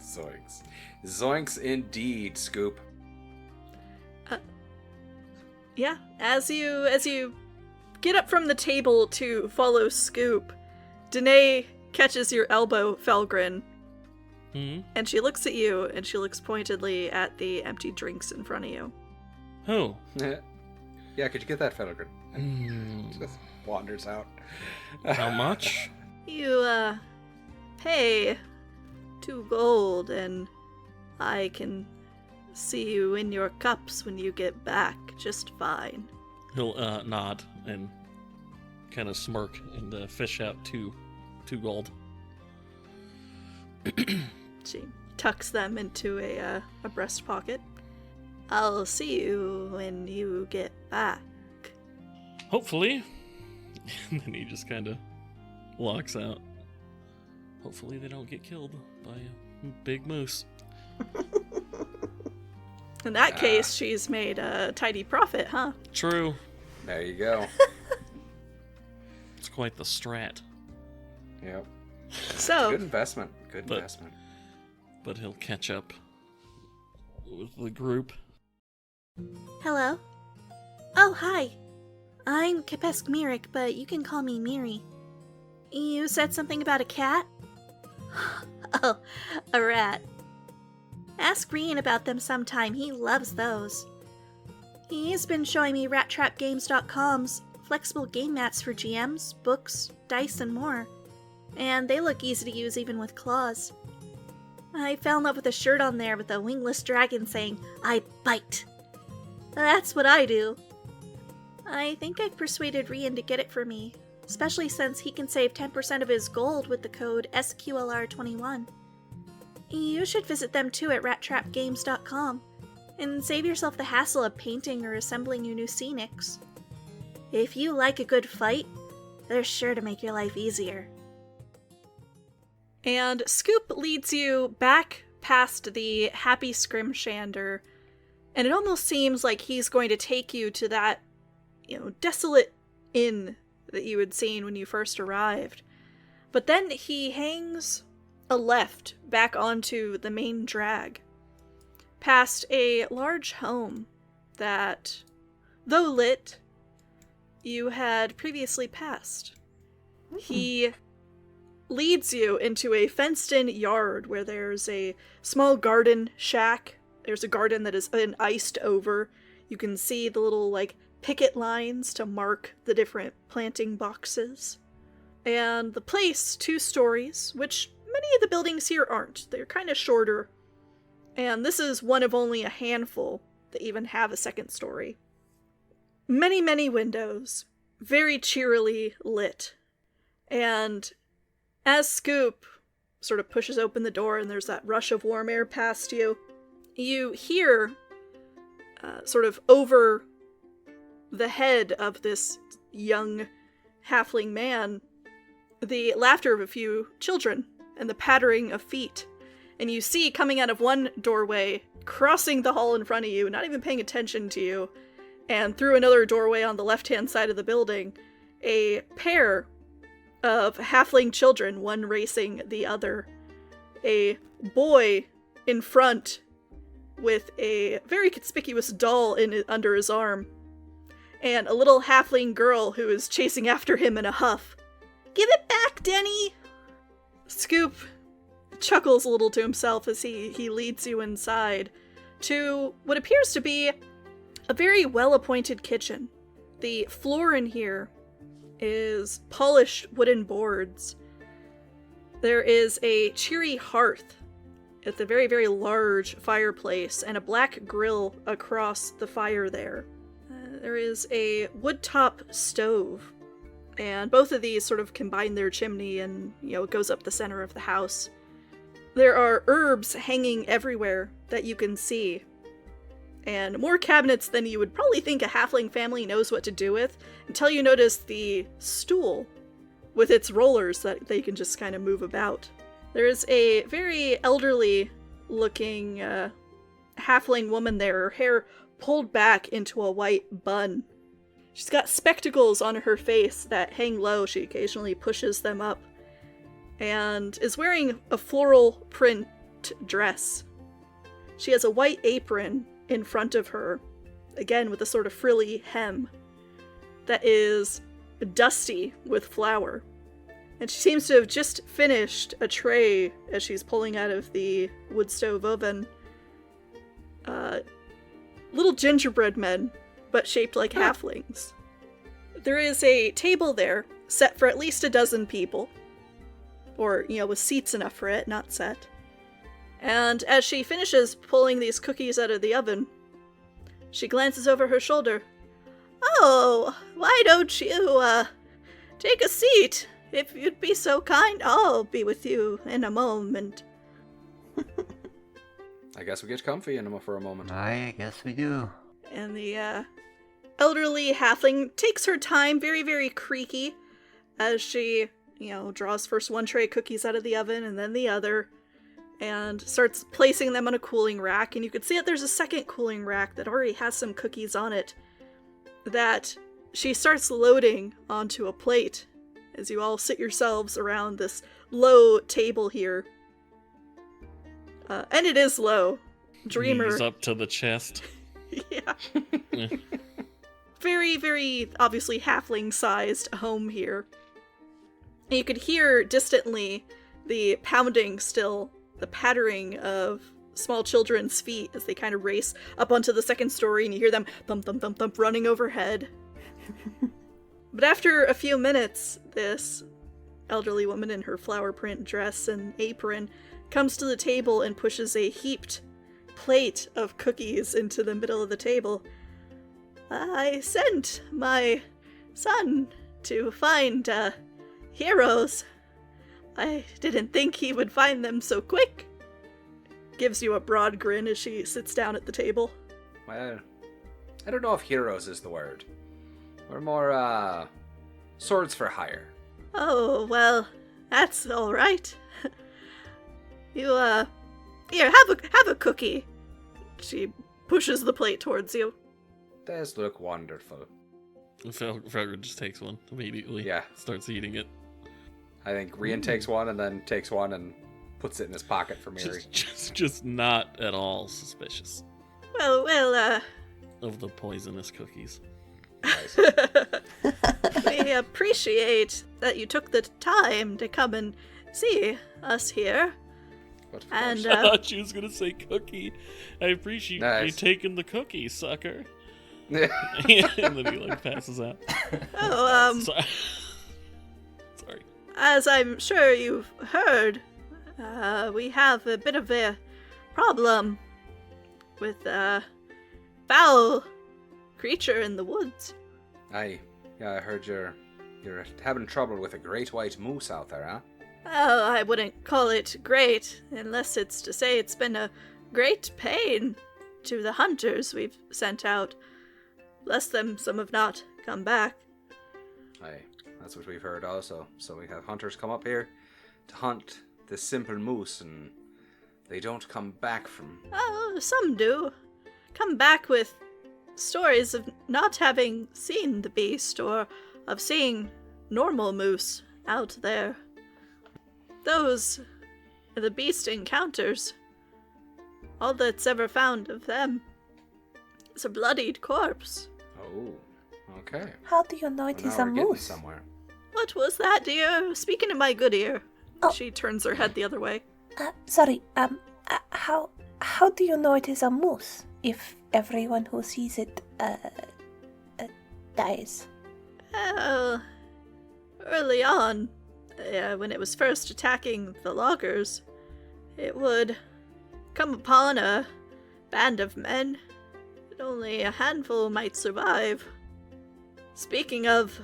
Zoinks. Zoinks indeed, Scoop. Yeah, as you get up from the table to follow Scoop, Danae catches your elbow, Felgrin, and she looks at you, and she looks pointedly at the empty drinks in front of you. Oh. Yeah, could you get that, Felgrin? Just wanders out. How much? You, pay 2 gold, and I can see you in your cups when you get back just fine. He'll nod and kind of smirk and fish out two gold. She tucks them into a breast pocket. I'll see you when you get back. Hopefully. And then he just kind of walks out. Hopefully they don't get killed by a big moose. In that case, she's made a tidy profit, huh? True. There you go. It's quite the strat. Yep. So, Good investment. Good investment. But he'll catch up with the group. Hello? Oh, hi. I'm Kapesk Mirik, but you can call me Miri. You said something about a cat? Oh, a rat. Ask Rian about them sometime, he loves those. He's been showing me rattrapgames.com's flexible game mats for GMs, books, dice, and more. And they look easy to use even with claws. I fell in love with a shirt on there with a wingless dragon saying, "I bite." That's what I do. I think I've persuaded Rian to get it for me, especially since he can save 10% of his gold with the code SQLR21. You should visit them too at rattrapgames.com. and save yourself the hassle of painting or assembling your new scenics. If you like a good fight, they're sure to make your life easier. And Scoop leads you back past the Happy Scrimshander, and it almost seems like he's going to take you to that, desolate inn that you had seen when you first arrived. But then he hangs a left back onto the main drag, past a large home that, though lit, you had previously passed. He leads you into a fenced-in yard where there's a small garden shack. There's a garden that has been iced over. You can see the little, picket lines to mark the different planting boxes. And the place, 2 stories, which many of the buildings here aren't. They're kind of shorter. And this is one of only a handful that even have a 2nd story. Many, many windows, very cheerily lit. And as Scoop sort of pushes open the door and there's that rush of warm air past you, you hear, sort of over the head of this young halfling man, the laughter of a few children and the pattering of feet. And you see coming out of one doorway, crossing the hall in front of you, not even paying attention to you, and through another doorway on the left-hand side of the building, a pair of halfling children, one racing the other. A boy in front with a very conspicuous doll under his arm, and a little halfling girl who is chasing after him in a huff. "Give it back, Denny!" Scoop chuckles a little to himself as he leads you inside to what appears to be a very well-appointed kitchen. The floor in here is polished wooden boards. There is a cheery hearth at the very, very large fireplace and a black grill across the fire there. There is a woodtop stove, and both of these sort of combine their chimney and, it goes up the center of the house. There are herbs hanging everywhere that you can see, and more cabinets than you would probably think a halfling family knows what to do with, until you notice the stool with its rollers that they can just kind of move about. There's a very elderly-looking halfling woman there, her hair pulled back into a white bun. She's got spectacles on her face that hang low. She occasionally pushes them up, and is wearing a floral print dress. She has a white apron in front of her, again with a sort of frilly hem that is dusty with flour. And she seems to have just finished a tray as she's pulling out of the wood stove oven. Little gingerbread men, but shaped like halflings. There is a table there, set for at least a dozen people. Or, with seats enough for it, not set. And as she finishes pulling these cookies out of the oven, she glances over her shoulder. "Oh, why don't you, take a seat? If you'd be so kind, I'll be with you in a moment." I guess we get comfy for a moment. I guess we do. And the elderly halfling takes her time, very, very creaky, as she, draws first one tray of cookies out of the oven and then the other, and starts placing them on a cooling rack. And you can see that there's a second cooling rack that already has some cookies on it that she starts loading onto a plate as you all sit yourselves around this low table here. And it is low. Dreamer. He's up to the chest. Yeah. Yeah. Very, very obviously halfling-sized home here. And you could hear distantly the pounding still, the pattering of small children's feet as they kind of race up onto the 2nd story, and you hear them thump, thump, thump, thump running overhead. But after a few minutes, this elderly woman in her flower print dress and apron comes to the table and pushes a heaped plate of cookies into the middle of the table. "I sent my son to find, heroes. I didn't think he would find them so quick." Gives you a broad grin as she sits down at the table. well, I don't know if heroes is the word. We're more, swords for hire. Oh, well, that's all right. You, here, have a cookie. She pushes the plate towards you. Does look wonderful. Frogger just takes one immediately. Yeah. Starts eating it. I think Rian takes one and then takes one and puts it in his pocket for Miri. Just not at all suspicious Well, of the poisonous cookies. Nice. we appreciate that you took the time to come and see us here. But of And, course. I thought she was gonna say cookie. I appreciate you Nice. taking the cookie, sucker. Yeah. And then he like passes out. Oh, Sorry. as I'm sure you've heard, we have a bit of a problem with a foul creature in the woods. Aye. Yeah, I heard you're having trouble with a great white moose out there, huh? Oh, I wouldn't call it great, unless it's to say it's been a great pain to the hunters we've sent out. Bless them, some have not come back. Aye. That's what we've heard also. So we have hunters come up here to hunt this simple moose, and they don't come back from... Oh, some do. Come back with stories of not having seen the beast or of seeing normal moose out there. Those are the beast encounters. All that's ever found of them is a bloodied corpse. Oh, okay. How do you know Well, it is now a we're getting moose? somewhere. What was that, dear? Speaking in my good ear. Oh. She turns her head the other way. Sorry, how do you know it is a moose if everyone who sees it, dies? Well, early on, when it was first attacking the loggers, it would come upon a band of men, but only a handful might survive. Speaking of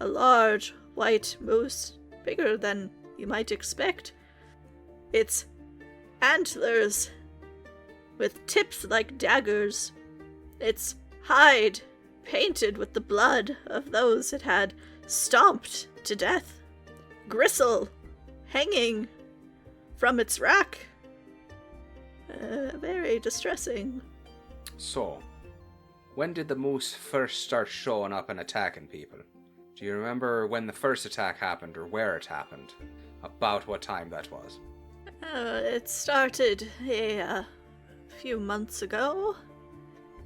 a large white moose, bigger than you might expect, its antlers with tips like daggers, its hide painted with the blood of those it had stomped to death, gristle hanging from its rack. Very distressing. So, when did the moose first start showing up and attacking people? Do you remember when the first attack happened or where it happened? About what time that was? It started a few months ago,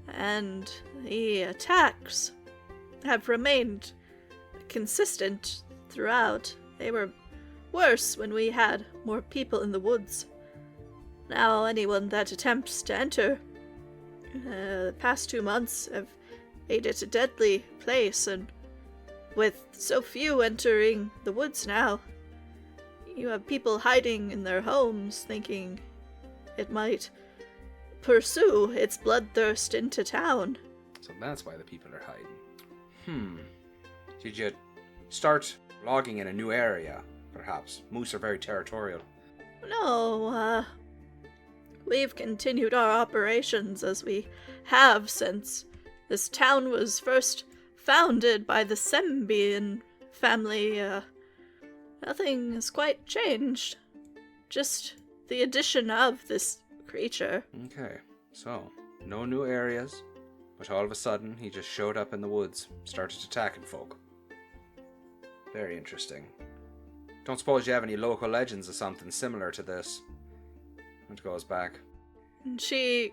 and the attacks have remained consistent throughout. They were worse when we had more people in the woods. Now anyone that attempts to enter the past 2 months have made it a deadly place, and with so few entering the woods now, you have people hiding in their homes thinking it might pursue its bloodthirst into town. So that's why the people are hiding. Did you start logging in a new area, perhaps? Moose are very territorial. No, we've continued our operations as we have since this town was first founded by the Sembian family. Nothing has quite changed. Just the addition of this creature. Okay, so, no new areas, but all of a sudden he just showed up in the woods, started attacking folk. Very interesting. Don't suppose you have any local legends or something similar to this? It goes back. And she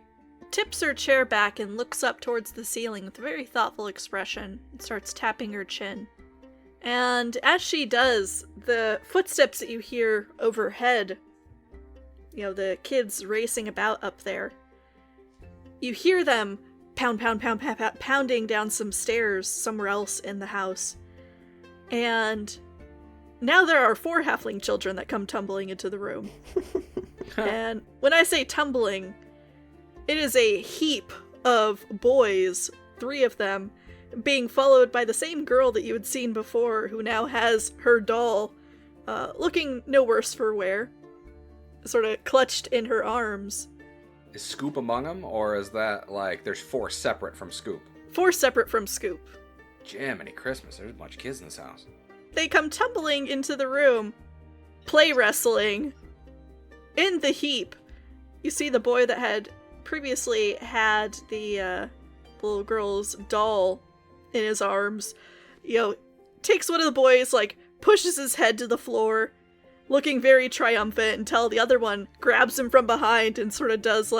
tips her chair back and looks up towards the ceiling with a very thoughtful expression and starts tapping her chin. And as she does, the footsteps that you hear overhead, you know, the kids racing about up there, you hear them pounding down some stairs somewhere else in the house. And now there are 4 halfling children that come tumbling into the room. And when I say tumbling, it is a heap of boys, 3 of them, being followed by the same girl that you had seen before, who now has her doll, looking no worse for wear, sort of clutched in her arms. Is Scoop among them, or is that like there's 4 separate from Scoop? 4 separate from Scoop. Jiminy Christmas, there's a bunch of kids in this house. They come tumbling into the room, play wrestling. In the heap, you see the boy that had previously had the little girl's doll in his arms, takes one of the boys, pushes his head to the floor, looking very triumphant, until the other one grabs him from behind and sort of does,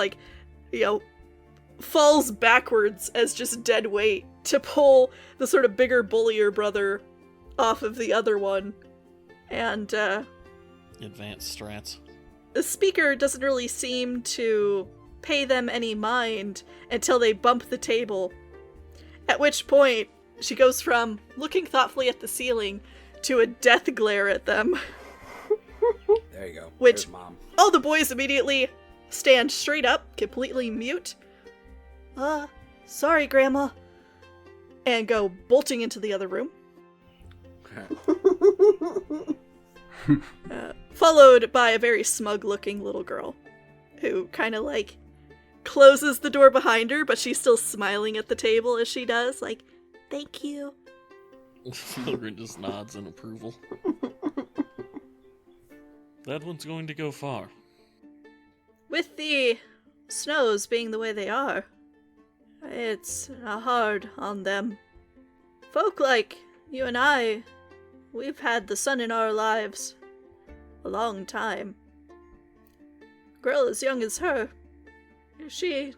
falls backwards as just dead weight to pull the sort of bigger, bullier brother off of the other one. And, Advanced strats. the speaker doesn't really seem to pay them any mind until they bump the table. At which point, she goes from looking thoughtfully at the ceiling to a death glare at them. There you go. Which- There's Mom. All the boys immediately stand straight up, completely mute. Sorry, Grandma. And go bolting into the other room. Followed by a very smug-looking little girl, who kind of, closes the door behind her, but she's still smiling at the table as she does, thank you. Pilgrim just nods in approval. That one's going to go far. With the snows being the way they are, it's hard on them. Folk like you and I, we've had the sun in our lives a long time. Girl as young as her, she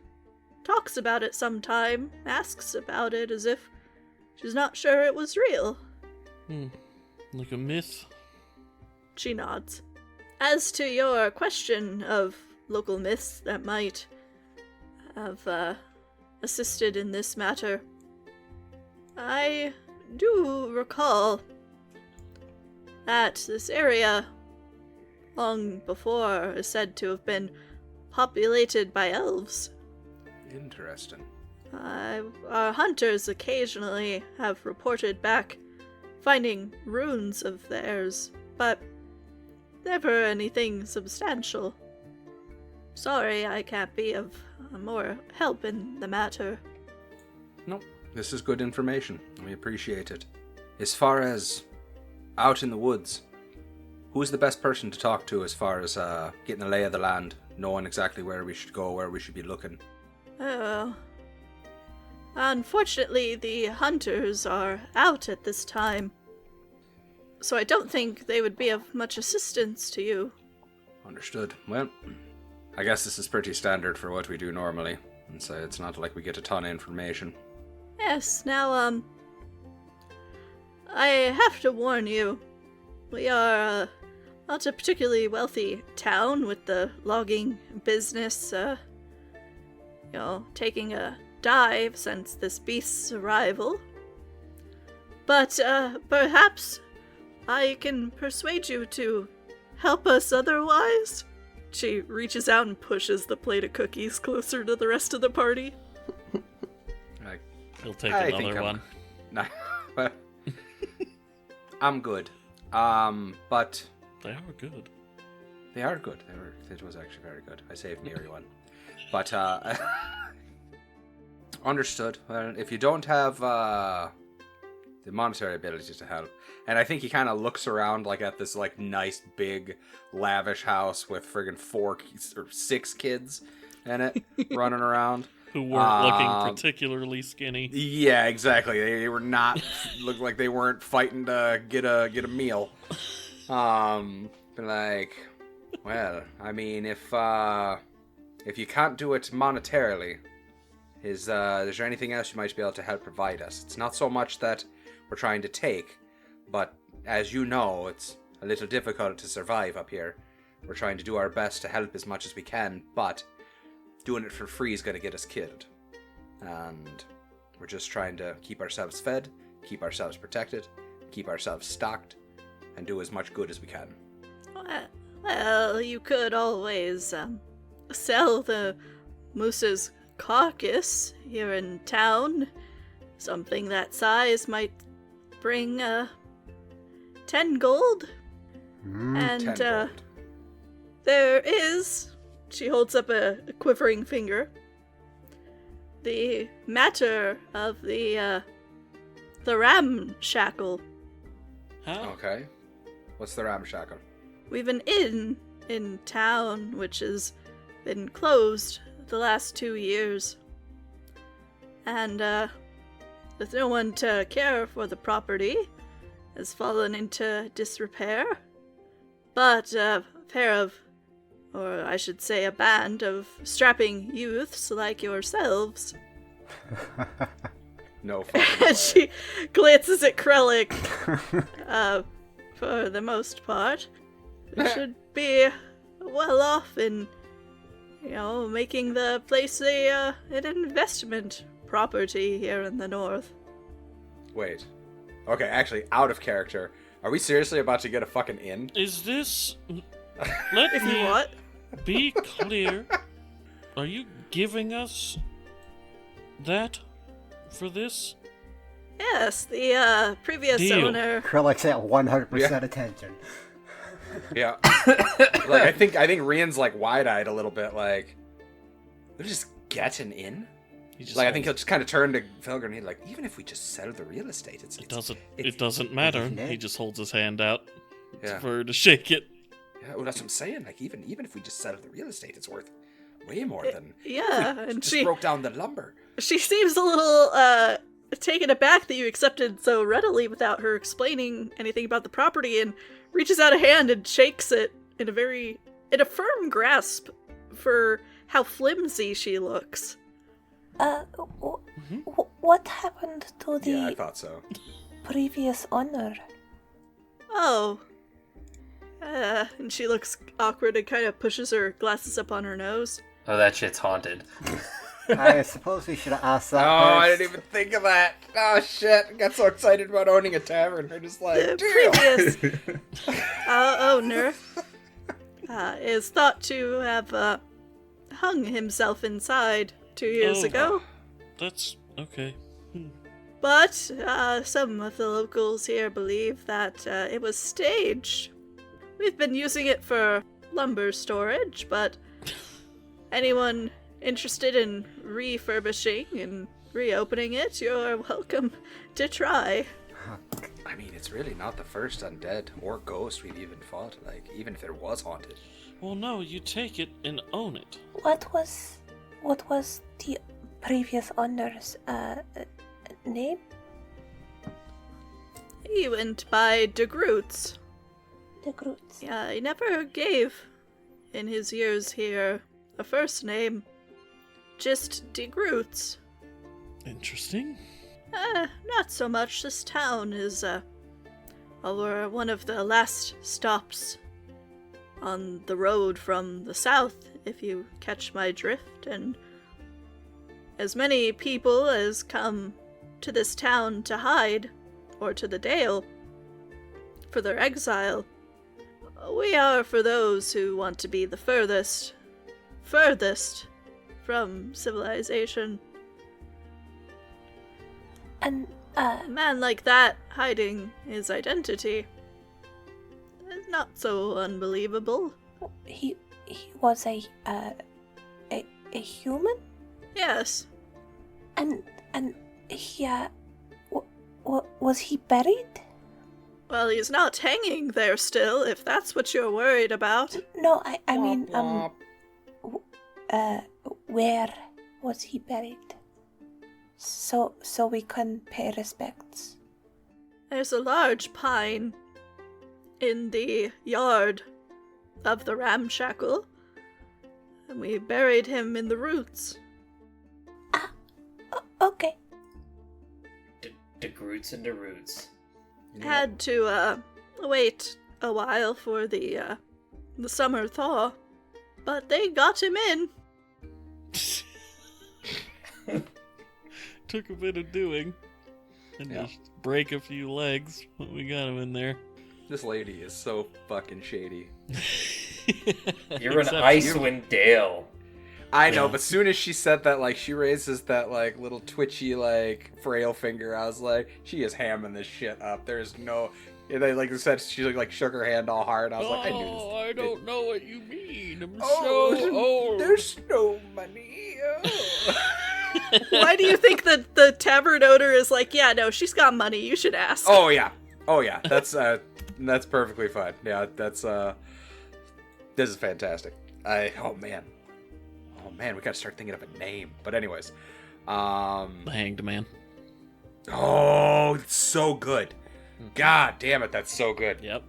talks about it sometime, asks about it as if she's not sure it was real. Like a myth? She nods. As to your question of local myths that might have assisted in this matter, I do recall that this area, long before, is said to have been populated by elves. Interesting. Our hunters occasionally have reported back finding ruins of theirs, but never anything substantial. Sorry I can't be of more help in the matter. Nope. This is good information. We appreciate it. As far as out in the woods, who's the best person to talk to as far as getting a lay of the land, knowing exactly where we should go, where we should be looking? Oh. Unfortunately, the hunters are out at this time, so I don't think they would be of much assistance to you. Understood. Well, I guess this is pretty standard for what we do normally, and so it's not like we get a ton of information. Yes, now, I have to warn you, we are not a particularly wealthy town with the logging business, taking a dive since this beast's arrival. But, perhaps I can persuade you to help us otherwise? She reaches out and pushes the plate of cookies closer to the rest of the party. He'll take I think another one. Nah, but I'm good. But They are good. they are good. It was actually very good. I saved Miri one. But, understood. Well, if you don't have, the monetary ability to help, and I think he kind of looks around, at this, nice, big, lavish house with friggin' 4 or 6 kids in it, running around. Who weren't looking particularly skinny. Yeah, exactly. They were not, looked like they weren't fighting to get a meal. But well, I mean, if you can't do it monetarily, is there anything else you might be able to help provide us? It's not so much that we're trying to take, but as you know, it's a little difficult to survive up here. We're trying to do our best to help as much as we can, but doing it for free is going to get us killed. And we're just trying to keep ourselves fed, keep ourselves protected, keep ourselves stocked, and do as much good as we can. Well, you could always sell the moose's carcass here in town. Something that size might bring 10 gold. And 10 gold. there is She holds up a quivering finger. The matter of the ramshackle. How? Okay. What's the ramshackle? We've an inn in town which has been closed the last 2 years. And, with no one to care for the property, has fallen into disrepair. But a pair of, or I should say a band of strapping youths like yourselves. No fucking way. And she glances at Krellick. For the most part, should be well off in, making the place an investment property here in the north. Wait. Okay, actually, out of character. Are we seriously about to get a fucking inn? Is this... Let If me you want. be clear. Are you giving us that for this? Yes, the previous Deal. owner. Krillix at 100% Yeah. attention. Yeah. Like, I think Rian's, like, wide-eyed a little bit, like... They'll just get an inn? He just Like, I think he'll holds- just kind of turn to Felger and he's like, even if we just sell the real estate, It doesn't matter. Isn't it? He just holds his hand out Yeah. for her to shake it. Yeah, well, that's what I'm saying. Like, even if we just sell the real estate, it's worth way more than... Yeah, we and just broke down the lumber. she seems a little taken aback that you accepted so readily without her explaining anything about the property, and reaches out a hand and shakes it in a firm grasp for how flimsy she looks. What happened to the Yeah, I thought so. previous owner? Oh. And she looks awkward and kind of pushes her glasses up on her nose. Oh, that shit's haunted. I suppose we should have asked that Oh, I first. didn't even think of that. Oh, shit. I got so excited about owning a tavern. I'm just like, The damn. previous owner is thought to have hung himself inside 2 years Oh. ago. That's okay. But some of the locals here believe that it was staged. We've been using it for lumber storage, but anyone interested in refurbishing and reopening it, you're welcome to try. I mean, it's really not the first undead or ghost we've even fought. Like, even if it was haunted. Well, no, you take it and own it. What was the previous owner's name? He went by De Groots. The Groots. Yeah, he never gave, in his years here, a first name. Just De Groots. Interesting. Not so much. This town is, one of the last stops on the road from the south, if you catch my drift, and as many people as come to this town to hide, or to the Dale, for their exile, we are for those who want to be the furthest from civilization. And A man like that hiding his identity is not so unbelievable. he was a human, Yes, and he was he buried? well, he's not hanging there still, if that's what you're worried about. No, I mean Womp where was he buried? So we can pay respects. There's a large pine in the yard of the ramshackle, and we buried him in the roots. Okay. The Groots and the Roots. Had to wait a while for the summer thaw, but they got him in. Took a bit of doing. And Yeah. just break a few legs, but we got him in there. This lady is so fucking shady. You're an Except Icewind Dale. I know, Yeah. but soon as she said that, like, she raises that, like, little twitchy, like, frail finger, I was like, she is hamming this shit up. There's no... And I like said she like shook her hand all hard. I was like, I knew this. I don't know what you mean. I'm Oh, so old. there's no money. Oh. Why do you think that the tavern owner is like, yeah, no, she's got money, you should ask? Oh yeah. That's perfectly fine. Yeah, this is fantastic. Oh man, we gotta start thinking of a name. But anyways, The Hanged Man. oh, it's so good. God damn it, that's so good. Yep.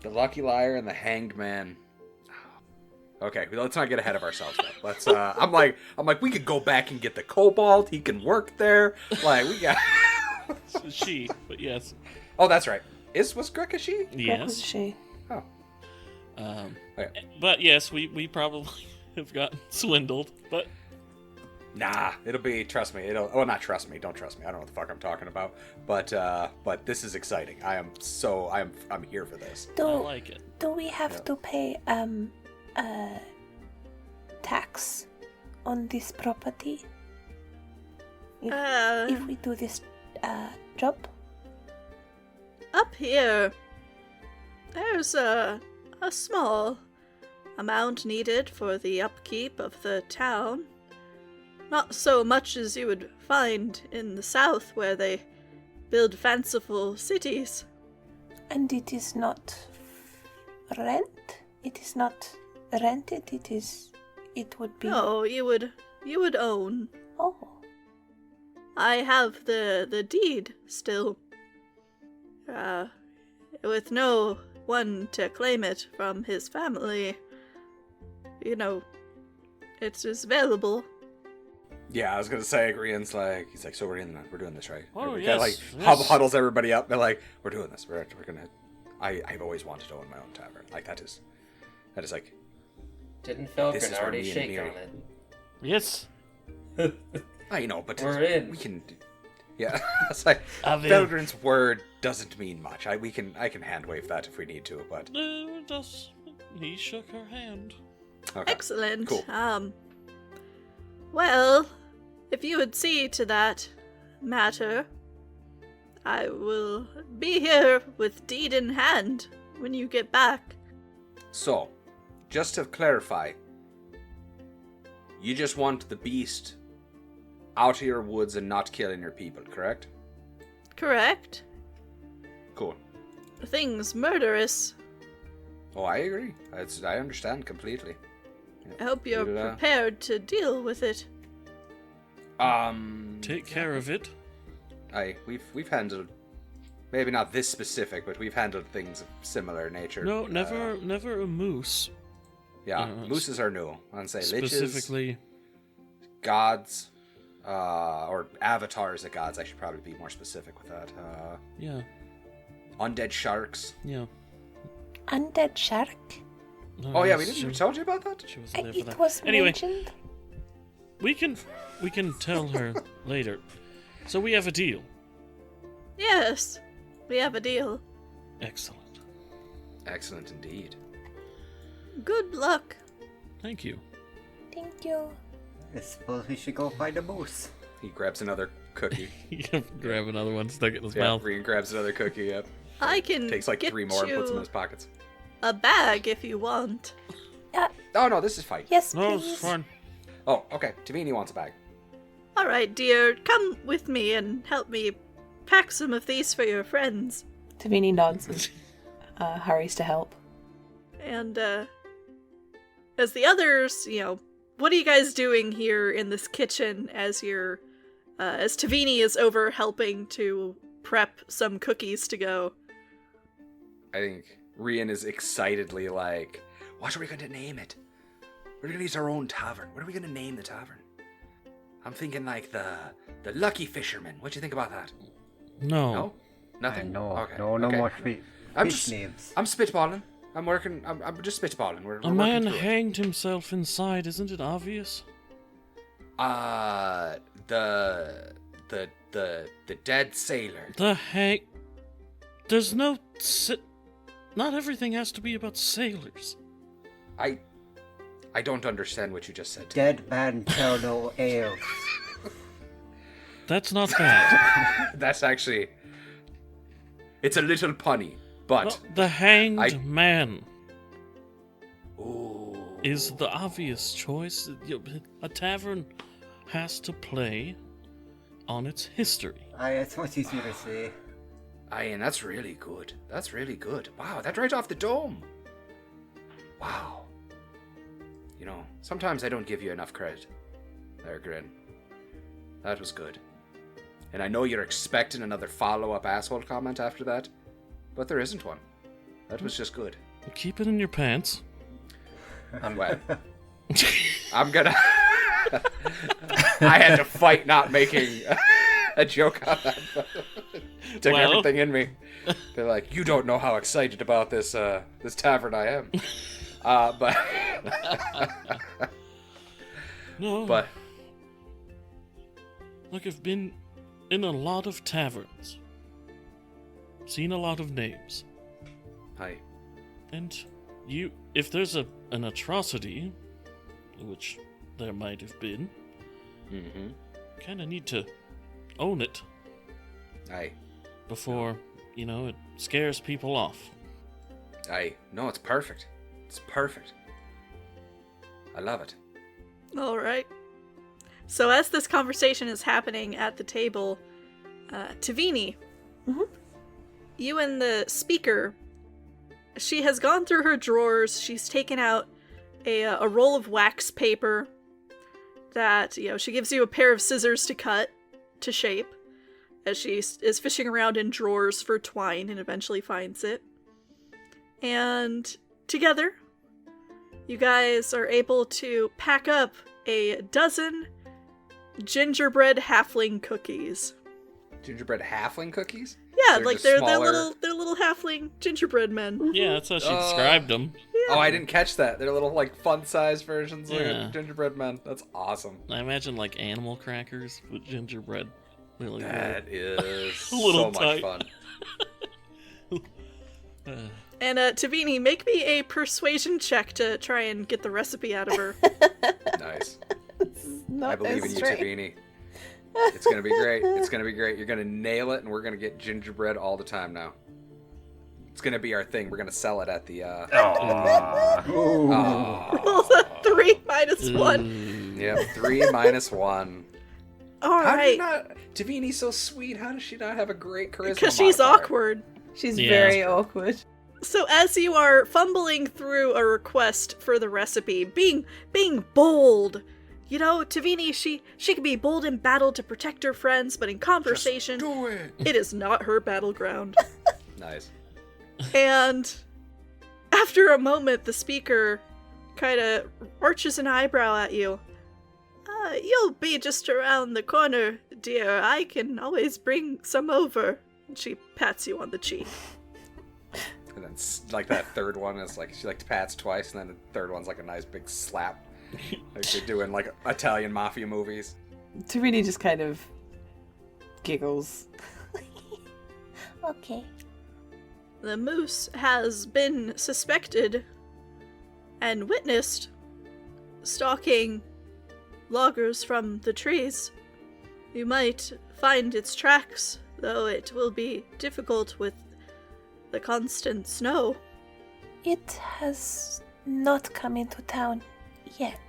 The Lucky Liar and the Hanged Man. Okay, let's not get ahead of ourselves. Though. Let's. I'm like, we could go back and get the Kobold. He can work there. Like we got. She, but yes. Oh, that's right. Was Greg a she? What was Yes. she? Oh. Okay. But yes, we probably have gotten swindled. But Nah, it'll be. Trust me. Not trust me. Don't trust me. I don't know what the fuck I'm talking about. But this is exciting. I'm here for this. I Do like it. do we have Yeah. to pay tax on this property if we do this job? Up here, there's a small amount needed for the upkeep of the town. Not so much as you would find in the south, where they build fanciful cities. And it is not rent. It is not rented. It would be. No, you would own. Oh, I have the deed still. With no one to claim it from his family. You know, it is available. Yeah, I was gonna say, Grian's he's like, so we're doing this, right? Oh, we yes, kinda, yes. huddles everybody up. They're like, we're doing this. We're gonna. I've always wanted to own my own tavern. Like that is like. Didn't This is Felgren where already me and shake Miri- on it? Yes. I know, but We're in. we can. Yeah, it's like I'm in. Felgren's word doesn't mean much. I can hand wave that if we need to, but He shook her hand. okay. Excellent. Cool. Well, if you would see to that matter, I will be here with deed in hand when you get back. So, just to clarify, you just want the beast out of your woods and not killing your people, correct? Correct? Cool. The thing's murderous. Oh, I agree. I understand completely. I hope you're We'll, prepared to deal with it. Take care of it. We've handled, maybe not this specific, but we've handled things of similar nature. No, never a moose. Yeah, no, mooses are new. I'd say liches, Specifically, gods, or avatars of gods. I should probably be more specific with that. yeah, Undead sharks. yeah. undead shark. No, Oh yeah, we yes, didn't. We She, told you about that. she wasn't there for It that. was Anyway, mentioned. we can tell her later. So we have a deal. Yes, we have a deal. Excellent. Excellent indeed. Good luck. Thank you. Thank you. I suppose we should go find a moose. He grabs another cookie. Grab another one, stuck it in his Yeah, mouth. Rian grabs another cookie. Yep. I can Takes like get 3 more and puts them in you his pockets. a bag if you want. Oh no, this is fine. Yes, No, please. it's fine. Oh, okay. Tavini wants a bag. All right, dear, come with me and help me pack some of these for your friends. Tavini nods and hurries to help. And as the others, what are you guys doing here in this kitchen as as Tavini is over helping to prep some cookies to go? I think Rian is excitedly like, what are we going to name it? We're going to use our own tavern. What are we going to name the tavern? I'm thinking like the Lucky Fisherman. What do you think about that? No. No? Nothing? No, Okay. no okay. more fish I'm just- names. I'm spitballing. I'm working. I'm just spitballing. We're A working man through it. hanged himself inside. Isn't it obvious? The dead sailor. There's no. Not everything has to be about sailors. I don't understand what you just said. Dead man tell no ale. That's not bad. That's actually. It's a little punny, but... The Hanged I- Man Ooh. is the obvious choice. A tavern has to play on its history. It's much easier to say. Aye, and that's really good. That's really good. Wow, that's right off the dome. Wow. You know, sometimes I don't give you enough credit. There, Grin. That was good. And I know you're expecting another follow-up asshole comment after that, but there isn't one. That was just good. Keep it in your pants. I'm wet. I'm gonna... I had to fight not making a joke on that. Took everything in me. They're like, you don't know how excited about this this tavern I am. But... No. But... Look, I've been in a lot of taverns. Seen a lot of names. Hi. And if there's an atrocity, which there might have been, Mm-hmm. kind of need to own it Aye. before, it scares people off. Aye. No, it's perfect. It's perfect. I love it. All right. So as this conversation is happening at the table, Tavini, you and the speaker, she has gone through her drawers. She's taken out a roll of wax paper that, she gives you a pair of scissors to cut to shape as she is fishing around in drawers for twine and eventually finds it. And together, you guys are able to pack up a dozen gingerbread halfling cookies. Gingerbread halfling cookies? Yeah, They're like just they're smaller- little halfling gingerbread men. Yeah, that's how she described them. Oh, I didn't catch that. They're little, fun-sized versions Yeah. of gingerbread men. That's awesome. I imagine like animal crackers with gingerbread. Really That is A little so tight. much fun. And Tavini, make me a persuasion check to try and get the recipe out of her. Nice. Not I believe in you, straight. Tabini. It's gonna be great. It's gonna be great. You're gonna nail it, and we're gonna get gingerbread all the time now. It's gonna be our thing. We're gonna sell it at the. Aw. Roll a 3 minus 1. Yep, 3 minus 1. All How did right. not? Tavini's so sweet. How does she not have a great charisma? Because she's modifier? awkward. She's Yeah. very awkward. So as you are fumbling through a request for the recipe, being bold, Tavini, she can be bold in battle to protect her friends, but in conversation, Do it. it is not her battleground. Nice. And after a moment, the speaker kind of arches an eyebrow at you. You'll be just around the corner, dear. I can always bring some over. And she pats you on the cheek. And then that third one is she pats twice, and then the third one's like a nice big slap, like they do in Italian mafia movies. Tarini just kind of giggles. Okay. The moose has been suspected and witnessed stalking loggers from the trees. You might find its tracks, though it will be difficult with the constant snow. It has not come into town yet.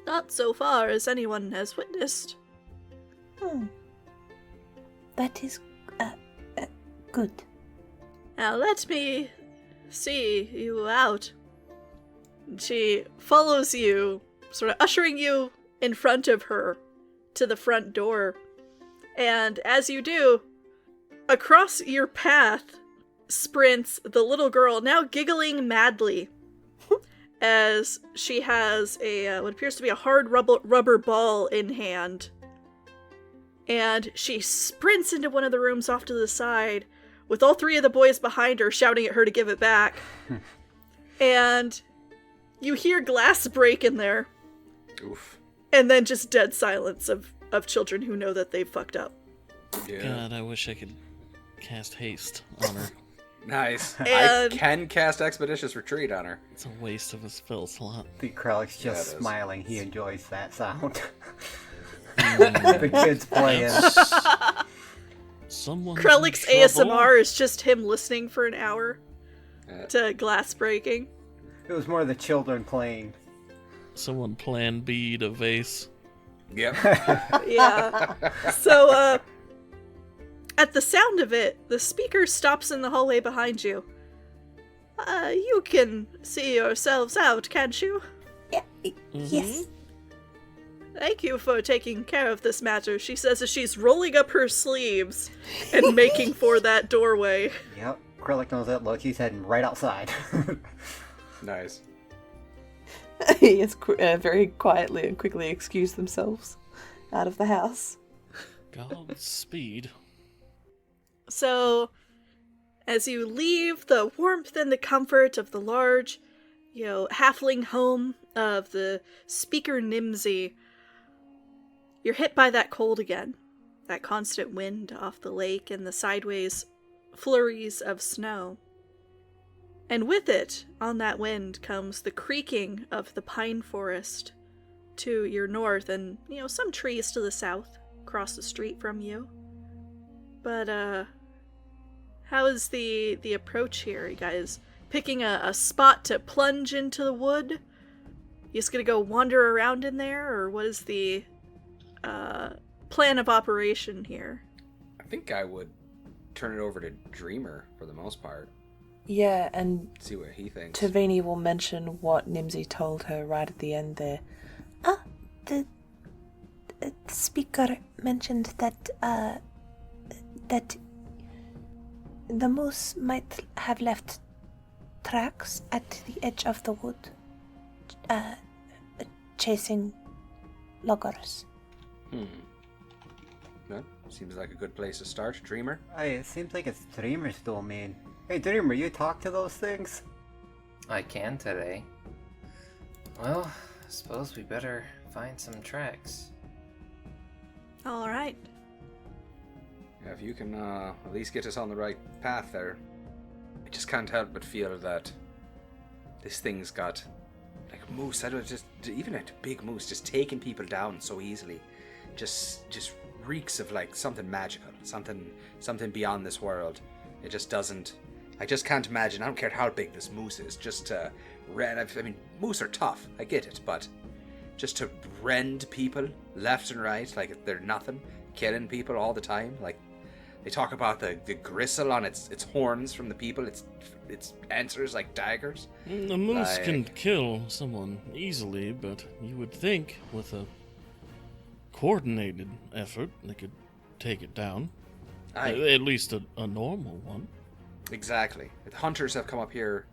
Not so far as anyone has witnessed. That is good. Now let me see you out. She follows you, sort of ushering you in front of her to the front door. And as you do, across your path sprints the little girl, now giggling madly, as she has what appears to be a hard rubber ball in hand. And she sprints into one of the rooms off to the side, with all 3 of the boys behind her shouting at her to give it back. And you hear glass break in there. Oof. And then just dead silence of children who know that they've fucked up. Yeah. God, I wish I could cast haste on her. Nice. And- I can cast Expeditious Retreat on her. It's a waste of a spell slot. The Krellick's Yeah, just it is. smiling. He enjoys that sound. The kids playing. Someone's in Krellick's trouble. ASMR is just him listening for an hour Uh, to glass breaking. It was more the children playing. Someone plan B to vase. yep. Yeah. So, at the sound of it, the speaker stops in the hallway behind you. You can see yourselves out, can't you? Yes. Thank you for taking care of this matter, she says as she's rolling up her sleeves and making for that doorway. Yep, Krellick knows that look. He's heading right outside. Nice. He has very quietly and quickly excused themselves out of the house. Godspeed. So, as you leave the warmth and the comfort of the large, halfling home of the speaker Nimsy, you're hit by that cold again. That constant wind off the lake and the sideways flurries of snow. And with it, on that wind, comes the creaking of the pine forest to your north and, some trees to the south across the street from you. But, how is the approach here? You guys picking a spot to plunge into the wood? You just gonna go wander around in there, or what is the plan of operation here? I think I would turn it over to Dreamer for the most part. Yeah, and See what he thinks. Tavini will mention what Nimsy told her right at the end there. The speaker mentioned that that the moose might have left tracks at the edge of the wood, chasing loggers. Well, seems like a good place to start, Dreamer. Hey, it seems like it's Dreamer's domain. Hey, Dreamer, you talk to those things? I can today. Well, I suppose we better find some tracks. Alright. Yeah, if you can at least get us on the right path there. I just can't help but feel that this thing's got like a moose. I don't just even a big moose just taking people down so easily. Just reeks of like something magical, something beyond this world. It just doesn't. I just can't imagine. I don't care how big this moose is. Just to rend. I mean, moose are tough. I get it, but just to rend people left and right like they're nothing, killing people all the time. Like they talk about the gristle on its horns from the people. Its answers like daggers. A moose can kill someone easily, but you would think with a coordinated effort they could take it down. At least a normal one. Exactly. The hunters have come up here.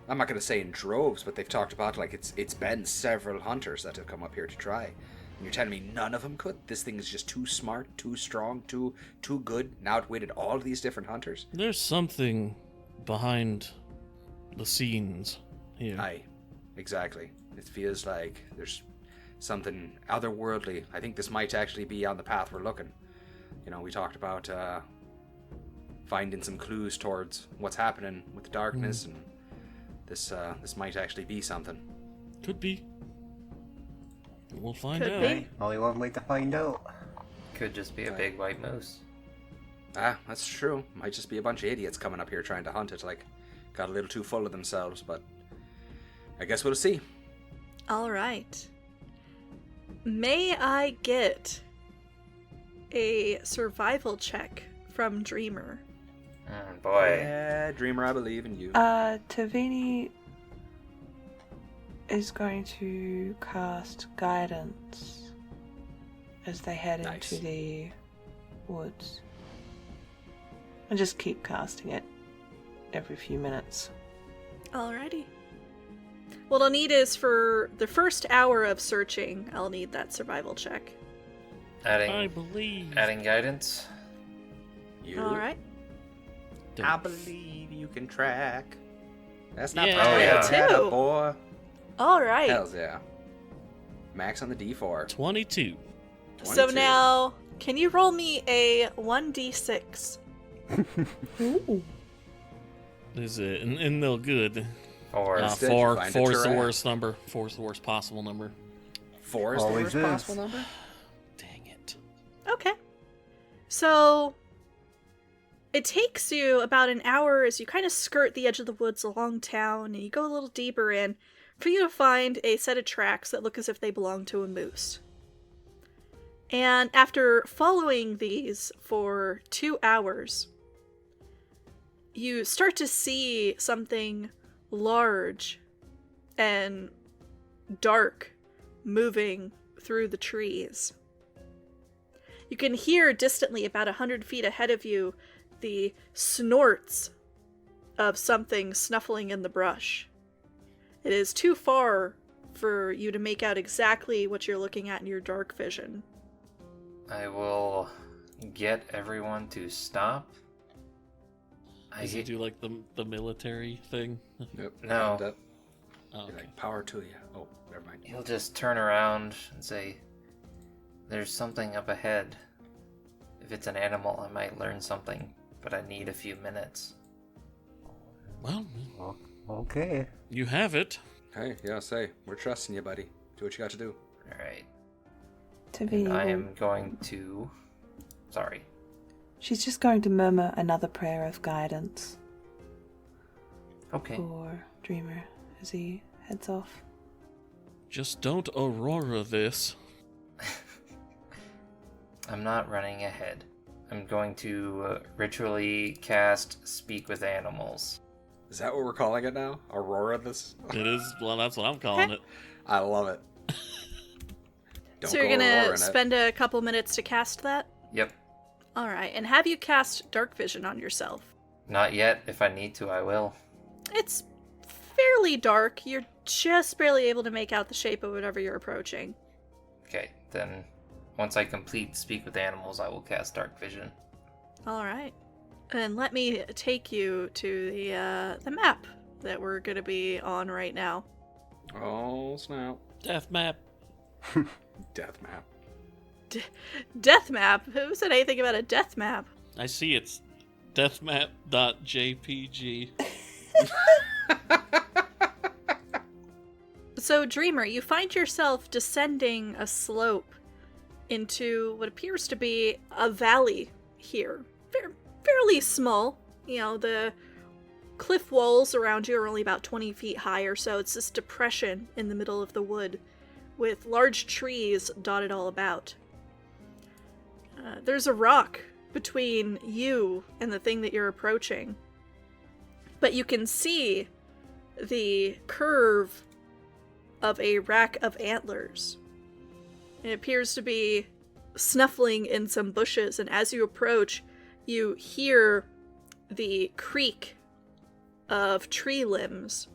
I'm not going to say in droves, but they've talked about like it's been several hunters that have come up here to try. And you're telling me none of them could? This thing is just too smart, too strong, too good. Now outwitted all of these different hunters. There's something behind the scenes here. Aye, exactly. It feels like there's something otherworldly. I think this might actually be on the path we're looking. We talked about finding some clues towards what's happening with the darkness, and this might actually be something. Could be. We'll find Could out. be. Hey, only one way to find out. Could just be a big white moose. That's true. Might just be a bunch of idiots coming up here trying to hunt it, like, got a little too full of themselves, but I guess we'll see. Alright. May I get a survival check from Dreamer? Boy. Yeah, Dreamer, I believe in you. Tavini is going to cast guidance as they head Nice. into the woods. And just keep casting it every few minutes. Alrighty. What I'll need is for the first hour of searching, I'll need that survival check. I believe. Adding guidance. You. Alright. I believe you can track. That's not Yeah. Oh, yeah. Two. boy. Alright. Hells yeah. Max on the D4. 22. So 22. now, can you roll me a 1d6? Ooh. Is it? And they're good. Or Instead, you Four. find a Four's the giraffe. worst number. Four's the worst possible number. 4 is the Always worst is. possible number? Dang it. Okay. So, It takes you about an hour as you kind of skirt the edge of the woods along town, and you go a little deeper in, for you to find a set of tracks that look as if they belong to a moose. And after following these for 2 hours, you start to see something large and dark moving through the trees. You can hear distantly, about 100 feet ahead of you, the snorts of something snuffling in the brush. It is too far for you to make out exactly what you're looking at in your dark vision. I will get everyone to stop. Does he do like the military thing? Nope. No. That, Oh, okay. like, power to you. Oh, never mind. He'll just turn around and say, "There's something up ahead. If it's an animal, I might learn something, but I need a few minutes." Well, Okay. you have it. Hey, yeah, say, we're trusting you, buddy. Do what you got to do. Alright. To be And I able- am going to... Sorry. She's just going to murmur another prayer of guidance Okay. for Dreamer as he heads off. Just don't Aurora this. I'm not running ahead. I'm going to ritually cast Speak with Animals. Is that what we're calling it now? Aurora this? It is, well, that's what I'm calling it. I love it. Don't So you're go Aurora in gonna it. spend a couple minutes to cast that? Yep. Alright, and have you cast Dark Vision on yourself? Not yet. If I need to, I will. It's fairly dark. You're just barely able to make out the shape of whatever you're approaching. Okay, then once I complete Speak with Animals, I will cast Dark Vision. Alright. And let me take you to the map that we're gonna be on right now. Oh, snap. Death map. Death map. Death map? Who said anything about a death map? I see it's deathmap.jpg. So, Dreamer, you find yourself descending a slope into what appears to be a valley here. Fairly small. You know, the cliff walls around you are only about 20 feet high or so. It's this depression in the middle of the wood with large trees dotted all about. There's a rock between you and the thing that you're approaching. But you can see the curve of a rack of antlers. It appears to be snuffling in some bushes, and as you approach, you hear the creak of tree limbs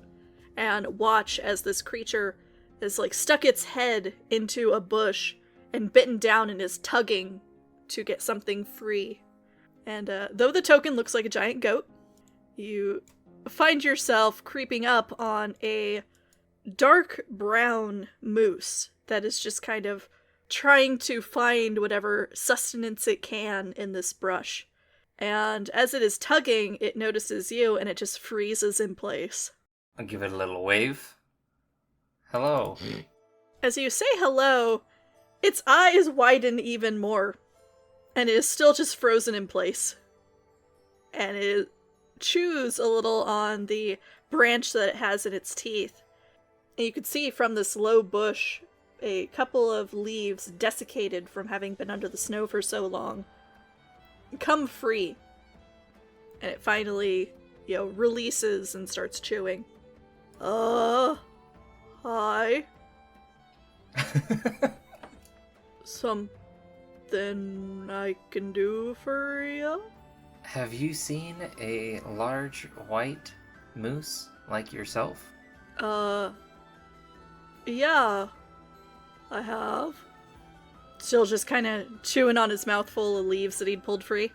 and watch as this creature has stuck its head into a bush and bitten down and is tugging to get something free. And though the token looks like a giant goat, you find yourself creeping up on a dark brown moose that is just kind of trying to find whatever sustenance it can in this brush. And as it is tugging, it notices you and it just freezes in place. I'll give it a little wave. Hello. As you say hello, its eyes widen even more, and it is still just frozen in place. And it chews a little on the branch that it has in its teeth. And you can see from this low bush a couple of leaves desiccated from having been under the snow for so long come free. And it finally, releases and starts chewing. Hi. Something I can do for you? Have you seen a large white moose like yourself? Yeah, I have. Still just kind of chewing on his mouthful of leaves that he'd pulled free.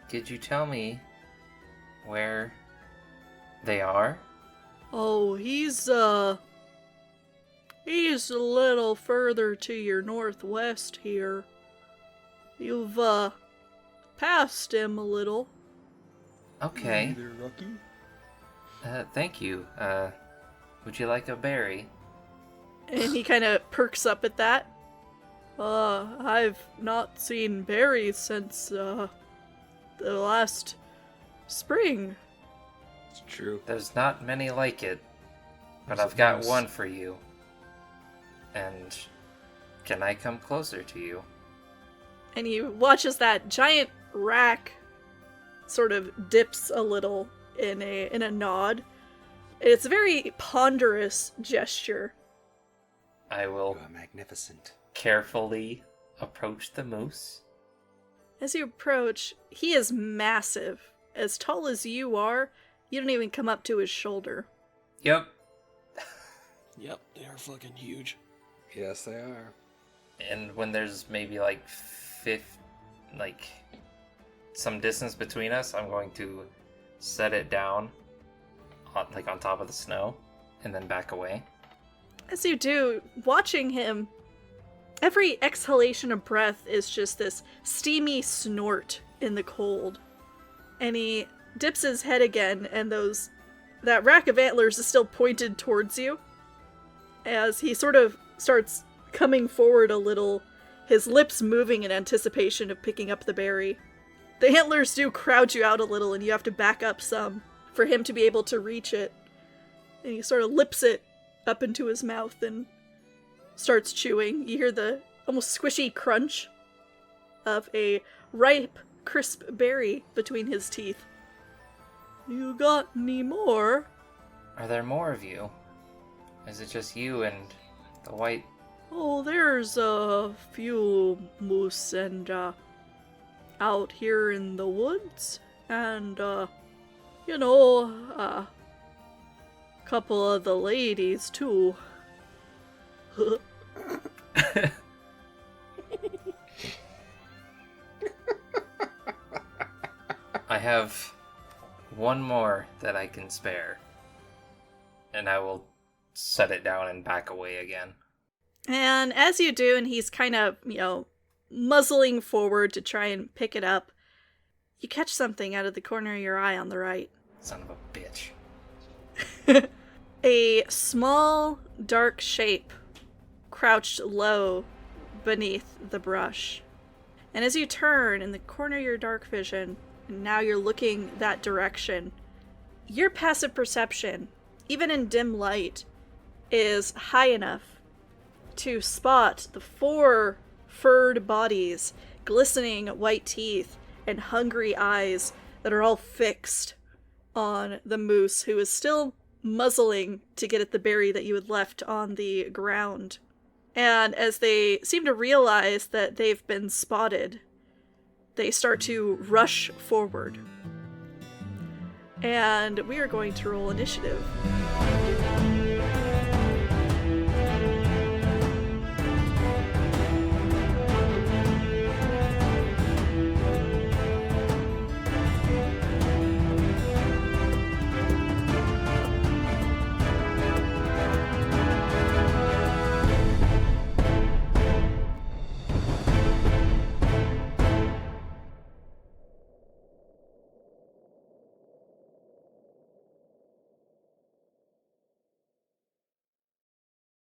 Could you tell me where they are? Oh, he's a little further to your northwest here. You've, passed him a little. Okay. Either Rocky? Thank you. Would you like a berry? And he kind of perks up at that. I've not seen berries since, the last spring. It's true. There's not many like it, but There's I've got moose. one for you. And can I come closer to you? And he watches that giant rack sort of dips a little in a nod. It's a very ponderous gesture. I will You are magnificent. carefully approach the moose. As you approach, he is massive. As tall as you are, you don't even come up to his shoulder. Yep. Yep, they are fucking huge. Yes, they are. And when there's maybe like some distance between us, I'm going to set it down on top of the snow and then back away. As you do, watching him, every exhalation of breath is just this steamy snort in the cold. And he dips his head again, and that rack of antlers is still pointed towards you. As he sort of starts coming forward a little, his lips moving in anticipation of picking up the berry. The antlers do crowd you out a little, and you have to back up some for him to be able to reach it. And he sort of lips it up into his mouth and starts chewing. You hear the almost squishy crunch of a ripe, crisp berry between his teeth. You got any more? Are there more of you? Is it just you and the white? Oh, there's a few moose and, out here in the woods. And, a couple of the ladies, too. I have one more that I can spare. And I will set it down and back away again. And as you do, and he's kind of, muzzling forward to try and pick it up, you catch something out of the corner of your eye on the right. Son of a bitch. A small, dark shape crouched low beneath the brush. And as you turn in the corner of your dark vision, and now you're looking that direction, your passive perception, even in dim light, is high enough to spot the 4 furred bodies, glistening white teeth, and hungry eyes that are all fixed on the moose, who is still muzzling to get at the berry that you had left on the ground. And as they seem to realize that they've been spotted, they start to rush forward. And we are going to roll initiative.